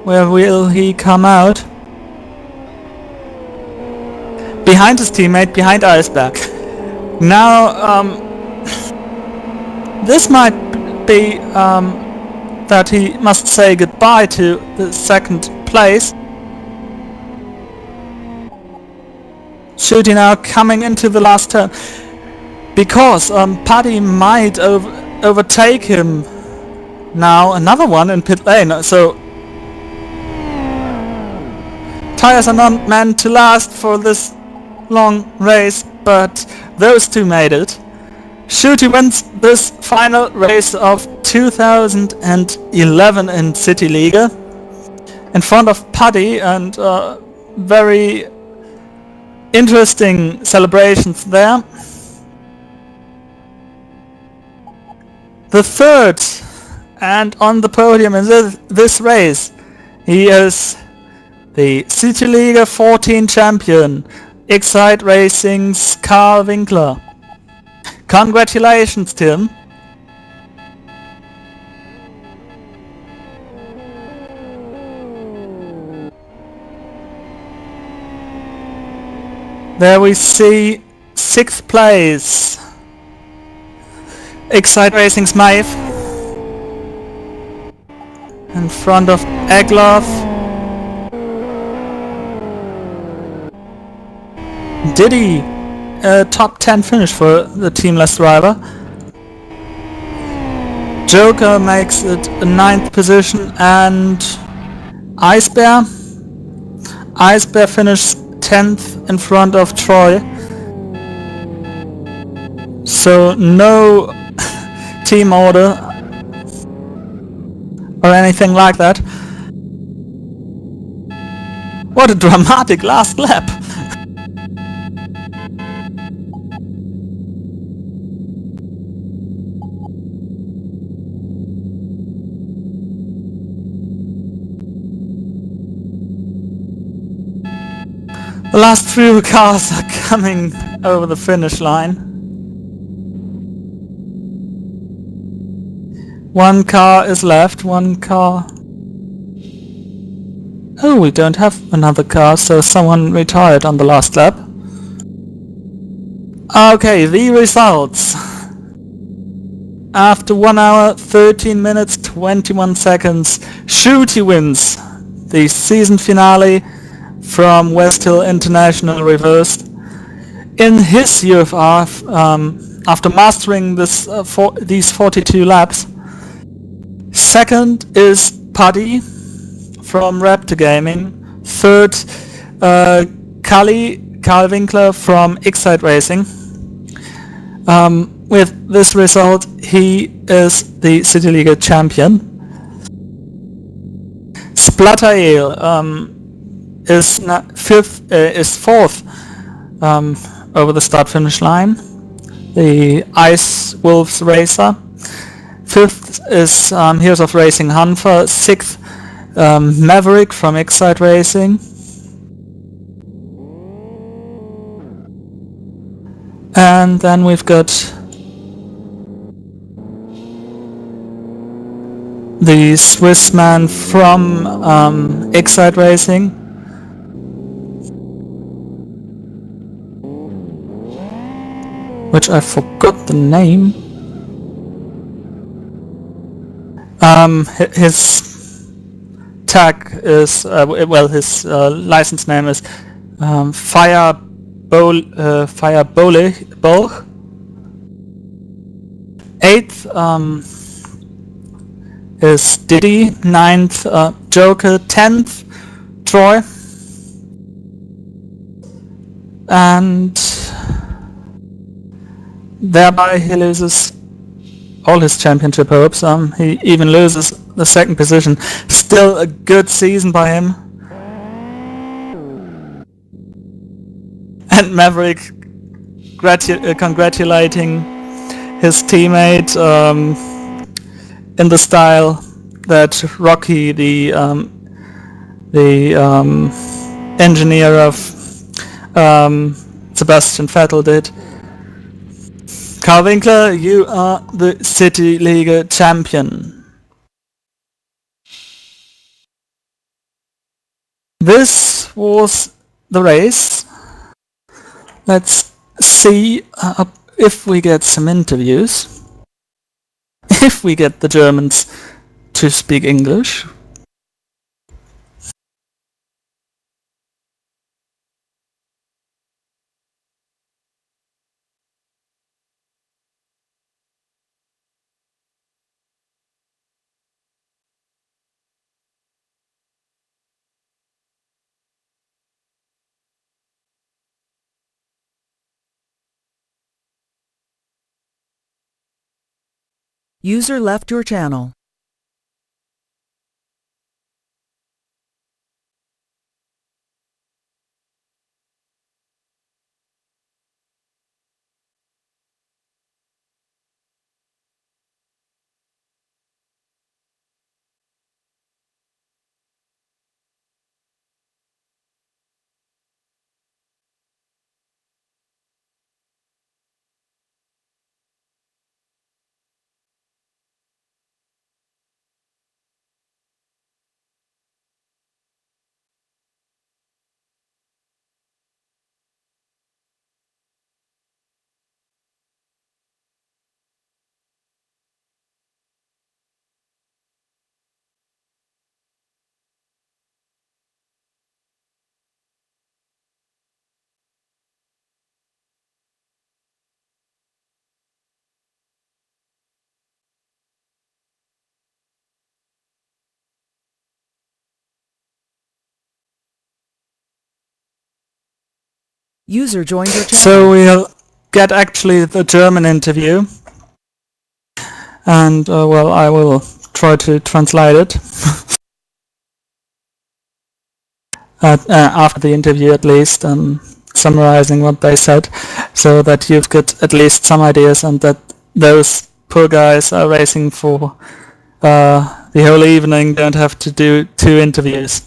Where will he come out? Behind his teammate, behind Iceberg. Now, this might be that he must say goodbye to the second place. Shooty now coming into the last turn, because Putty might overtake him. Now another one in pit lane, so tires are not meant to last for this long race, but those two made it. Shooty wins this final race of 2011 in CityLiga in front of Putty, and very interesting celebrations there. The third and on the podium in this race, he is the CityLiga 14 champion, Excite Racing's Carl Winkler. Congratulations, Tim. There we see 6th place, Excite Racing's Maeve, in front of Egloff, Diddy, a top 10 finish for the teamless driver. Joker makes it a 9th position, and Ice Bear finished 10th in front of Troy. So no team order or anything like that. What a dramatic last lap! The last few cars are coming over the finish line. One car is left, one car... Oh, we don't have another car, so someone retired on the last lap. Okay, the results. After 1 hour, 13 minutes, 21 seconds, Shooty wins the season finale from West Hill International Reversed. In his UFR, after mastering these 42 laps, second is Paddy from Raptor Gaming, third Carl Winkler from Excite Racing. With this result, he is the CityLiga champion. Splatter Ale is fourth over the start-finish line. The Ice Wolves racer. Fifth is Heroes of Racing Hanfa. Sixth, Maverick from Excite Racing. And then we've got the Swiss man from Excite Racing, which I forgot the name. His tag is his license name is Fire Bole. Eighth is Diddy, 9th Joker, 10th Troy, and thereby he loses all his championship hopes. He even loses the second position. Still a good season by him. And Maverick congratulating his teammate in the style that Rocky, the engineer of Sebastian Vettel, did. Carl Winkler, you are the CityLiga champion. This was the race. Let's see if we get some interviews. If we get the Germans to speak English. User left your channel. User joined your channel. So we'll get actually the German interview, and well, I will try to translate it after the interview, at least, summarizing what they said, so that you've got at least some ideas, and that those poor guys are racing for the whole evening don't have to do 2 interviews.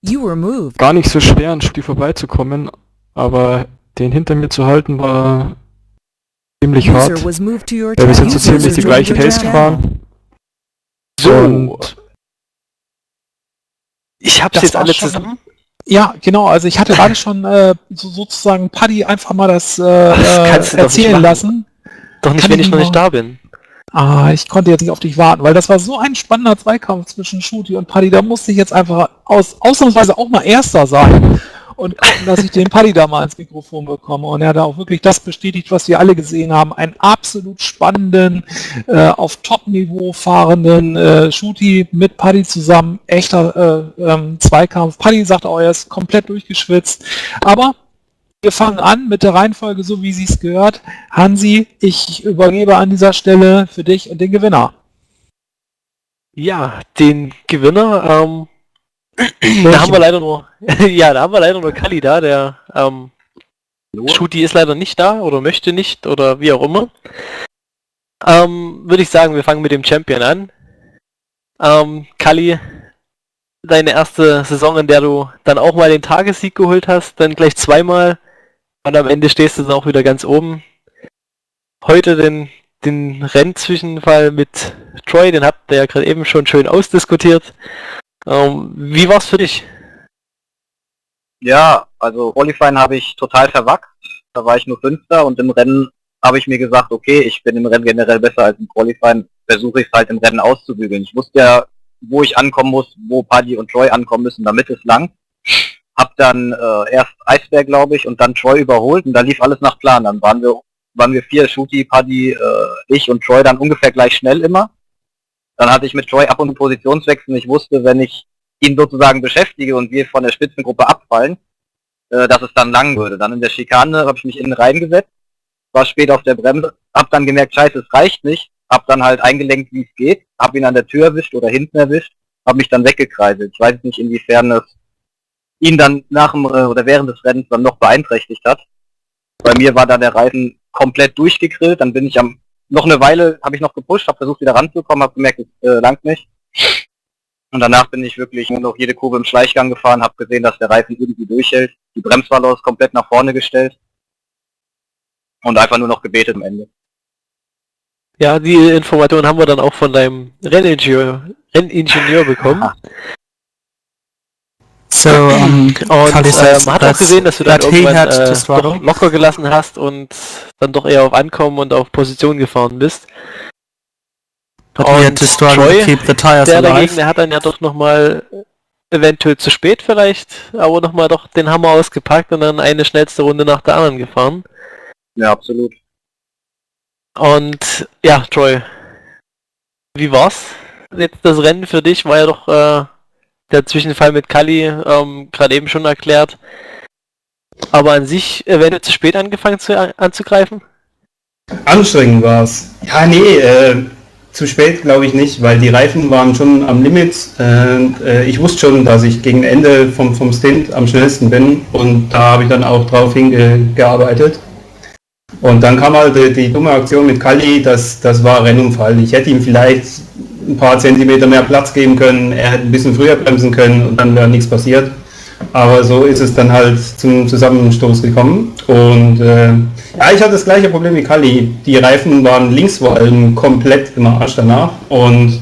You were moved. Gar nicht so schwer, an Studi vorbeizukommen, aber den hinter mir zu halten war ziemlich User hart, was moved to your weil wir channel. sind so ziemlich die gleiche Pace gefahren. Und Ich hab's Das jetzt war alle schon- zusammen. Ja, genau. Also ich hatte gerade schon sozusagen Paddy einfach mal das kannst du doch nicht erzählen machen. lassen. Doch nicht, Kann wenn ich ich noch nur- nicht da bin. Ich konnte jetzt nicht auf dich warten, weil das war so ein spannender Zweikampf zwischen Shuti und Paddy. Da musste ich jetzt einfach ausnahmsweise auch mal Erster sein und gucken, dass ich den Paddy da mal ins Mikrofon bekomme. Und er hat auch wirklich das bestätigt, was wir alle gesehen haben. Einen absolut spannenden, auf Top-Niveau fahrenden Shuti mit Paddy zusammen. Echter Zweikampf. Paddy sagt auch, er ist komplett durchgeschwitzt. Aber wir fangen an mit der Reihenfolge, so wie sie es gehört. Hansi, ich übergebe an dieser Stelle für dich und den Gewinner. Ja, den Gewinner, da haben wir leider nur, ja, da haben wir leider nur Kali da, der, Shuti ist leider nicht da oder möchte nicht oder wie auch immer. Würde ich sagen, wir fangen mit dem Champion an. Kali, deine erste Saison, in der du dann auch mal den Tagessieg geholt hast, dann gleich zweimal und am Ende stehst du dann auch wieder ganz oben. Heute den Rennzwischenfall mit Troy, den habt ihr ja gerade eben schon schön ausdiskutiert. Wie war's für dich? Ja, also Qualifying habe ich total verwackt. Da war ich nur Fünfter und im Rennen habe ich mir gesagt, okay, ich bin im Rennen generell besser als im Qualifying, versuche ich es halt im Rennen auszubügeln. Ich wusste ja, wo ich ankommen muss, wo Paddy und Troy ankommen müssen, damit es lang. Hab dann erst Eisberg, glaube ich, und dann Troy überholt und da lief alles nach Plan. Dann waren wir 4, Shuti, Paddy, ich und Troy dann ungefähr gleich schnell immer. Dann hatte ich mit Troy ab und zu Positionswechsel. Ich wusste, wenn ich ihn sozusagen beschäftige und wir von der Spitzengruppe abfallen, dass es dann lang würde. Dann in der Schikane habe ich mich innen reingesetzt, war spät auf der Bremse, hab dann gemerkt, scheiße, es reicht nicht, hab dann halt eingelenkt, wie es geht, hab ihn an der Tür erwischt oder hinten erwischt, hab mich dann weggekreiselt. Ich weiß nicht, inwiefern das ihn dann nach dem oder während des Rennens dann noch beeinträchtigt hat. Bei mir war dann der Reifen komplett durchgegrillt, dann bin ich noch eine Weile habe ich noch gepusht, habe versucht wieder ranzukommen, habe gemerkt, es langt nicht. Und danach bin ich wirklich nur noch jede Kurve im Schleichgang gefahren, habe gesehen, dass der Reifen irgendwie durchhält. Die Bremswelle ist komplett nach vorne gestellt. Und einfach nur noch gebetet am Ende. Ja, die Information haben wir dann auch von deinem Renningenieur bekommen. So, Und Kali says man hat auch gesehen, dass du dann that he irgendwann had to struggle. doch locker gelassen hast und dann doch eher auf Ankommen und auf Position gefahren bist. But he had to struggle Troy, to keep the tires der alive. dagegen, der hat dann ja doch nochmal eventuell zu spät vielleicht, aber nochmal doch den Hammer ausgepackt und dann eine schnellste Runde nach der anderen gefahren. Ja, absolut. Und ja, Troy, wie war's? Jetzt das Rennen für dich war ja doch der Zwischenfall mit Kali gerade eben schon erklärt. Aber an sich eventuell zu spät angefangen anzugreifen? Anstrengend war's. Ja, nee, zu spät glaube ich nicht, weil die Reifen waren schon am Limit. Ich wusste schon, dass ich gegen Ende vom Stint am schnellsten bin und da habe ich dann auch drauf hingearbeitet. Und dann kam halt die dumme Aktion mit Kali, das war Rennunfall. Ich hätte ihm vielleicht ein paar Zentimeter mehr Platz geben können, er hätte ein bisschen früher bremsen können und dann wäre nichts passiert. Aber so ist es dann halt zum Zusammenstoß gekommen. Und ja, ich hatte das gleiche Problem wie Kali. Die Reifen waren links vor allem komplett im Arsch danach. Und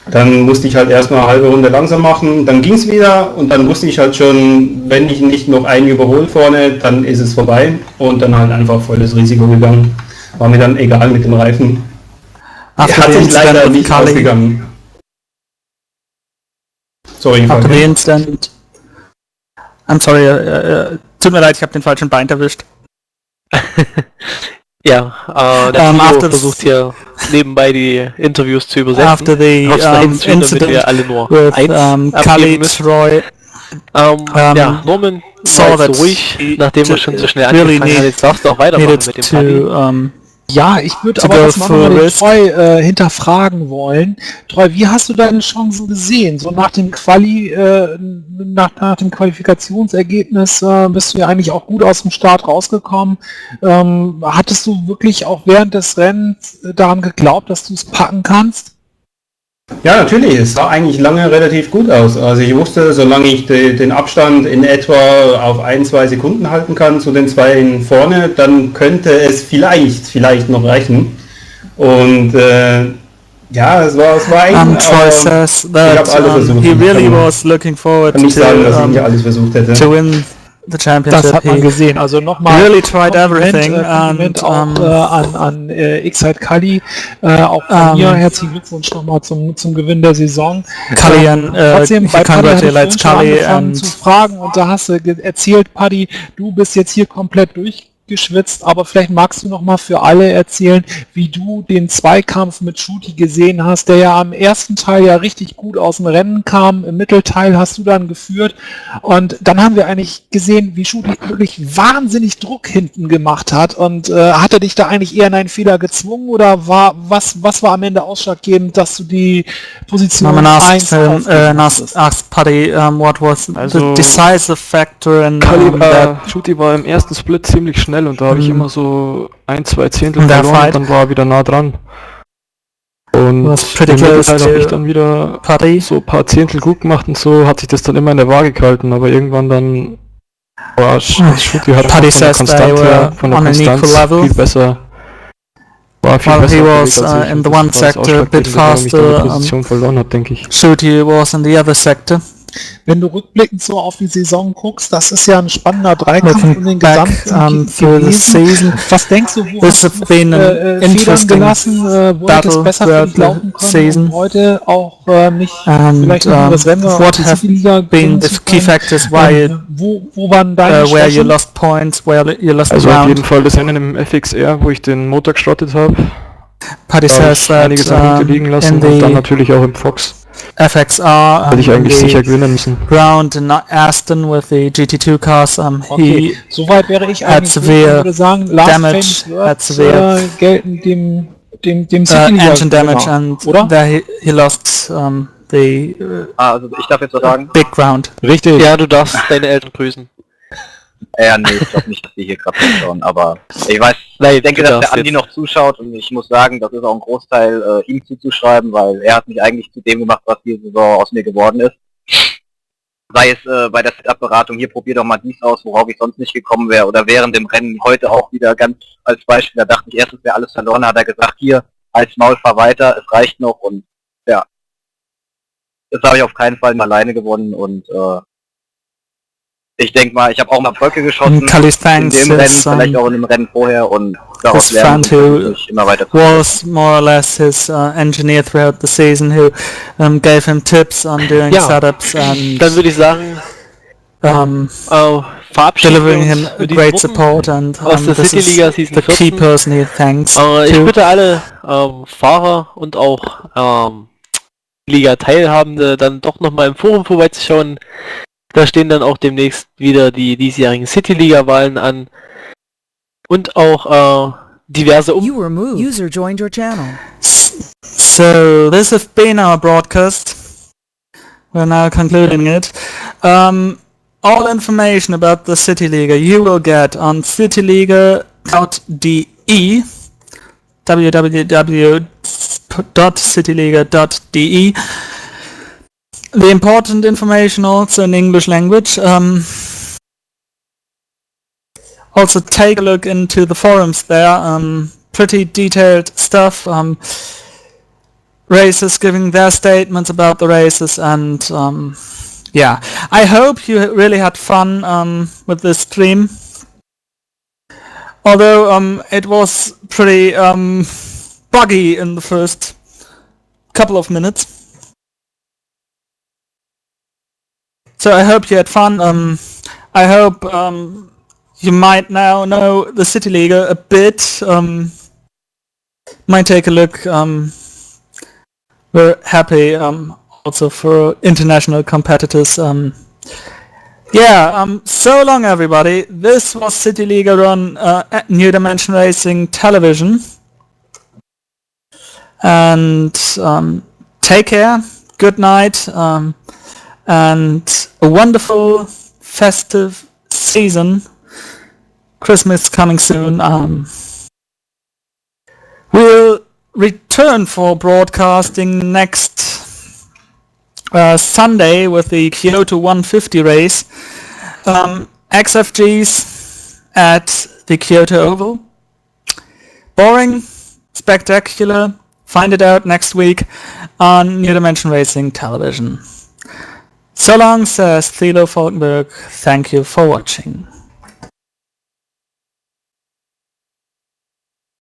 dann musste ich halt erstmal eine halbe Runde langsam machen, dann ging es wieder und dann wusste ich halt schon, wenn ich nicht noch einen überhole vorne, dann ist es vorbei und dann halt einfach volles Risiko gegangen. War mir dann egal mit dem Reifen. After Hat the sich leider incident with nicht Kali, ausgegangen. Sorry, after the Fabian. incident, I'm sorry, tut mir leid, ich habe den falschen Bein erwischt. Ja, der Timo after versucht hier nebenbei die Interviews zu übersetzen. After the Aufs Stream, damit incident wir alle nur with eins abgeben Kali, müssen. Troy Ja, Norman saw war jetzt that so ruhig, he nachdem er schon so schnell really angefangen hat. Jetzt darfst du auch weitermachen needed mit dem Paddy. to Ja, ich würde To aber go das mal for nochmal a den risk. Troy hinterfragen wollen. Troy, wie hast du deine Chancen gesehen? So nach dem nach dem Qualifikationsergebnis bist du ja eigentlich auch gut aus dem Start rausgekommen. Hattest du wirklich auch während des Rennens daran geglaubt, dass du es packen kannst? Ja, natürlich. Es sah eigentlich lange relativ gut aus. Also ich wusste, solange ich den Abstand in etwa auf 1-2 Sekunden halten kann zu den zwei vorne, dann könnte es vielleicht noch reichen. Und ja, es war eigentlich... Troy says that ich habe alles versucht. he really Ich was looking forward kann nicht sagen, dass ich nicht to alles versucht hätte. win the championship. Das hat man He gesehen. Also nochmal really tried everything Kompliment and auch an X-Side Kali. Auch von mir herzlichen Glückwunsch nochmal zum Gewinn der Saison. Cully and Trotzdem, he bei Paddy hatte ich congratulates vorhin schon Cully angefangen and zu fragen und da hast du erzählt, Paddy, du bist jetzt hier komplett durchgeschwitzt, aber vielleicht magst du noch mal für alle erzählen, wie du den Zweikampf mit Shooty gesehen hast, der ja am ersten Teil ja richtig gut aus dem Rennen kam, im Mittelteil hast du dann geführt und dann haben wir eigentlich gesehen, wie Shooty wirklich wahnsinnig Druck hinten gemacht hat und hat er dich da eigentlich eher in einen Fehler gezwungen oder was war am Ende ausschlaggebend, dass du die Position Someone 1 asked Paddy what was Also- the decisive factor in Shooty war im ersten Split ziemlich schnell und da habe ich immer so 1-2 Zehntel In der verloren Fight. und dann war er wieder nah dran. Und Was pretty im close Mittelteil habe ich to dann wieder Paddy. so ein paar Zehntel gut gemacht und so hat sich das dann immer in der Waage gehalten, aber irgendwann dann war Shooty halt Paddy einfach says they were von der on an equal Konstanz level. viel besser. War viel While besser he unterwegs was, als ich in und the das one war das sector a bit Ausschlaggebende, warum ich dann die faster, Position verloren habe, denke ich. Shooty was in the other sector. Wenn du rückblickend so auf die Saison guckst, das ist ja ein spannender Dreikampf Looking in den back gesamten through the gewesen. season, Was denkst du, wo It's hast du been an Federn interesting gelassen, wo hätte es battle besser für dich throughout laufen the können, season. um heute auch nicht and vielleicht nicht nur das Rennen, sondern auch what die have CityLiga been gewinnen the zu key können? factors why Wo waren deine where you Schwächen? lost points, where you lost Also the auf jeden round. Fall das Rennen im FXR, wo ich den Motor geschrottet habe. Paddy Da habe says ich that einiges nach hinten liegen lassen in und dann the natürlich auch im Fox. FXR Hätte ich in eigentlich sicher the gewinnen müssen. round in Aston with the GT2 cars, Okay, he soweit wäre ich had eigentlich durch severe und würde sagen, Last damage, Famous had Words severe gelten dem CityLiga engine damage and oder? there he lost the Also ich darf jetzt was sagen? big round. Richtig. Ja, du darfst deine Eltern grüßen. Ja, nee, ich glaube nicht, dass die hier gerade zuschauen, aber ich weiß, Nein, ich denke, du dass der darfst Andi jetzt. noch zuschaut und ich muss sagen, das ist auch ein Großteil ihm zuzuschreiben, weil er hat mich eigentlich zu dem gemacht, was diese Saison aus mir geworden ist. Sei es bei der Setup-Beratung, hier probier doch mal dies aus, worauf ich sonst nicht gekommen wäre, oder während dem Rennen heute auch wieder ganz als Beispiel, da dachte ich erst, es wäre alles verloren, hat er gesagt, hier, als Maul, fahr weiter, es reicht noch und ja. Das habe ich auf keinen Fall alleine gewonnen und ich denke mal, ich habe auch mal Bröcke geschossen And Cully's in thanks dem Rennen, his, vielleicht auch in dem Rennen vorher und daraus his lernen friend who und natürlich immer weiter zu was more or less his engineer throughout the season who gave him tips on doing Ja. setups and Dann würde ich sagen, verabschieden delivering wir him uns mit diesen great Worten support and aus der this is CityLiga Season the key 14. person he thanks Ich to. bitte alle Fahrer und auch Liga-Teilhabende dann doch nochmal im Forum vorbeizuschauen. Da stehen dann auch demnächst wieder die diesjährigen CityLiga-Wahlen an und auch diverse You were moved. User joined your channel. So this has been our broadcast. We're now concluding it. All information about the CityLiga you will get on cityliga.de, www.cityliga.de. The important information also in English language. Also take a look into the forums there. Pretty detailed stuff. Racers giving their statements about the races and yeah. I hope you really had fun with this stream. Although it was pretty buggy in the first couple of minutes. So I hope you had fun. I hope you might now know the CityLiga a bit. Might take a look. We're happy also for international competitors Yeah, so long everybody. This was CityLiga on New Dimension Racing Television. And take care, good night, and a wonderful festive season. Christmas coming soon. We'll return for broadcasting next Sunday with the Kyoto 150 race. XFGs at the Kyoto Oval. Boring, spectacular. Find it out next week on New Dimension Racing Television. So long, says Thilo Falkenberg. Thank you for watching.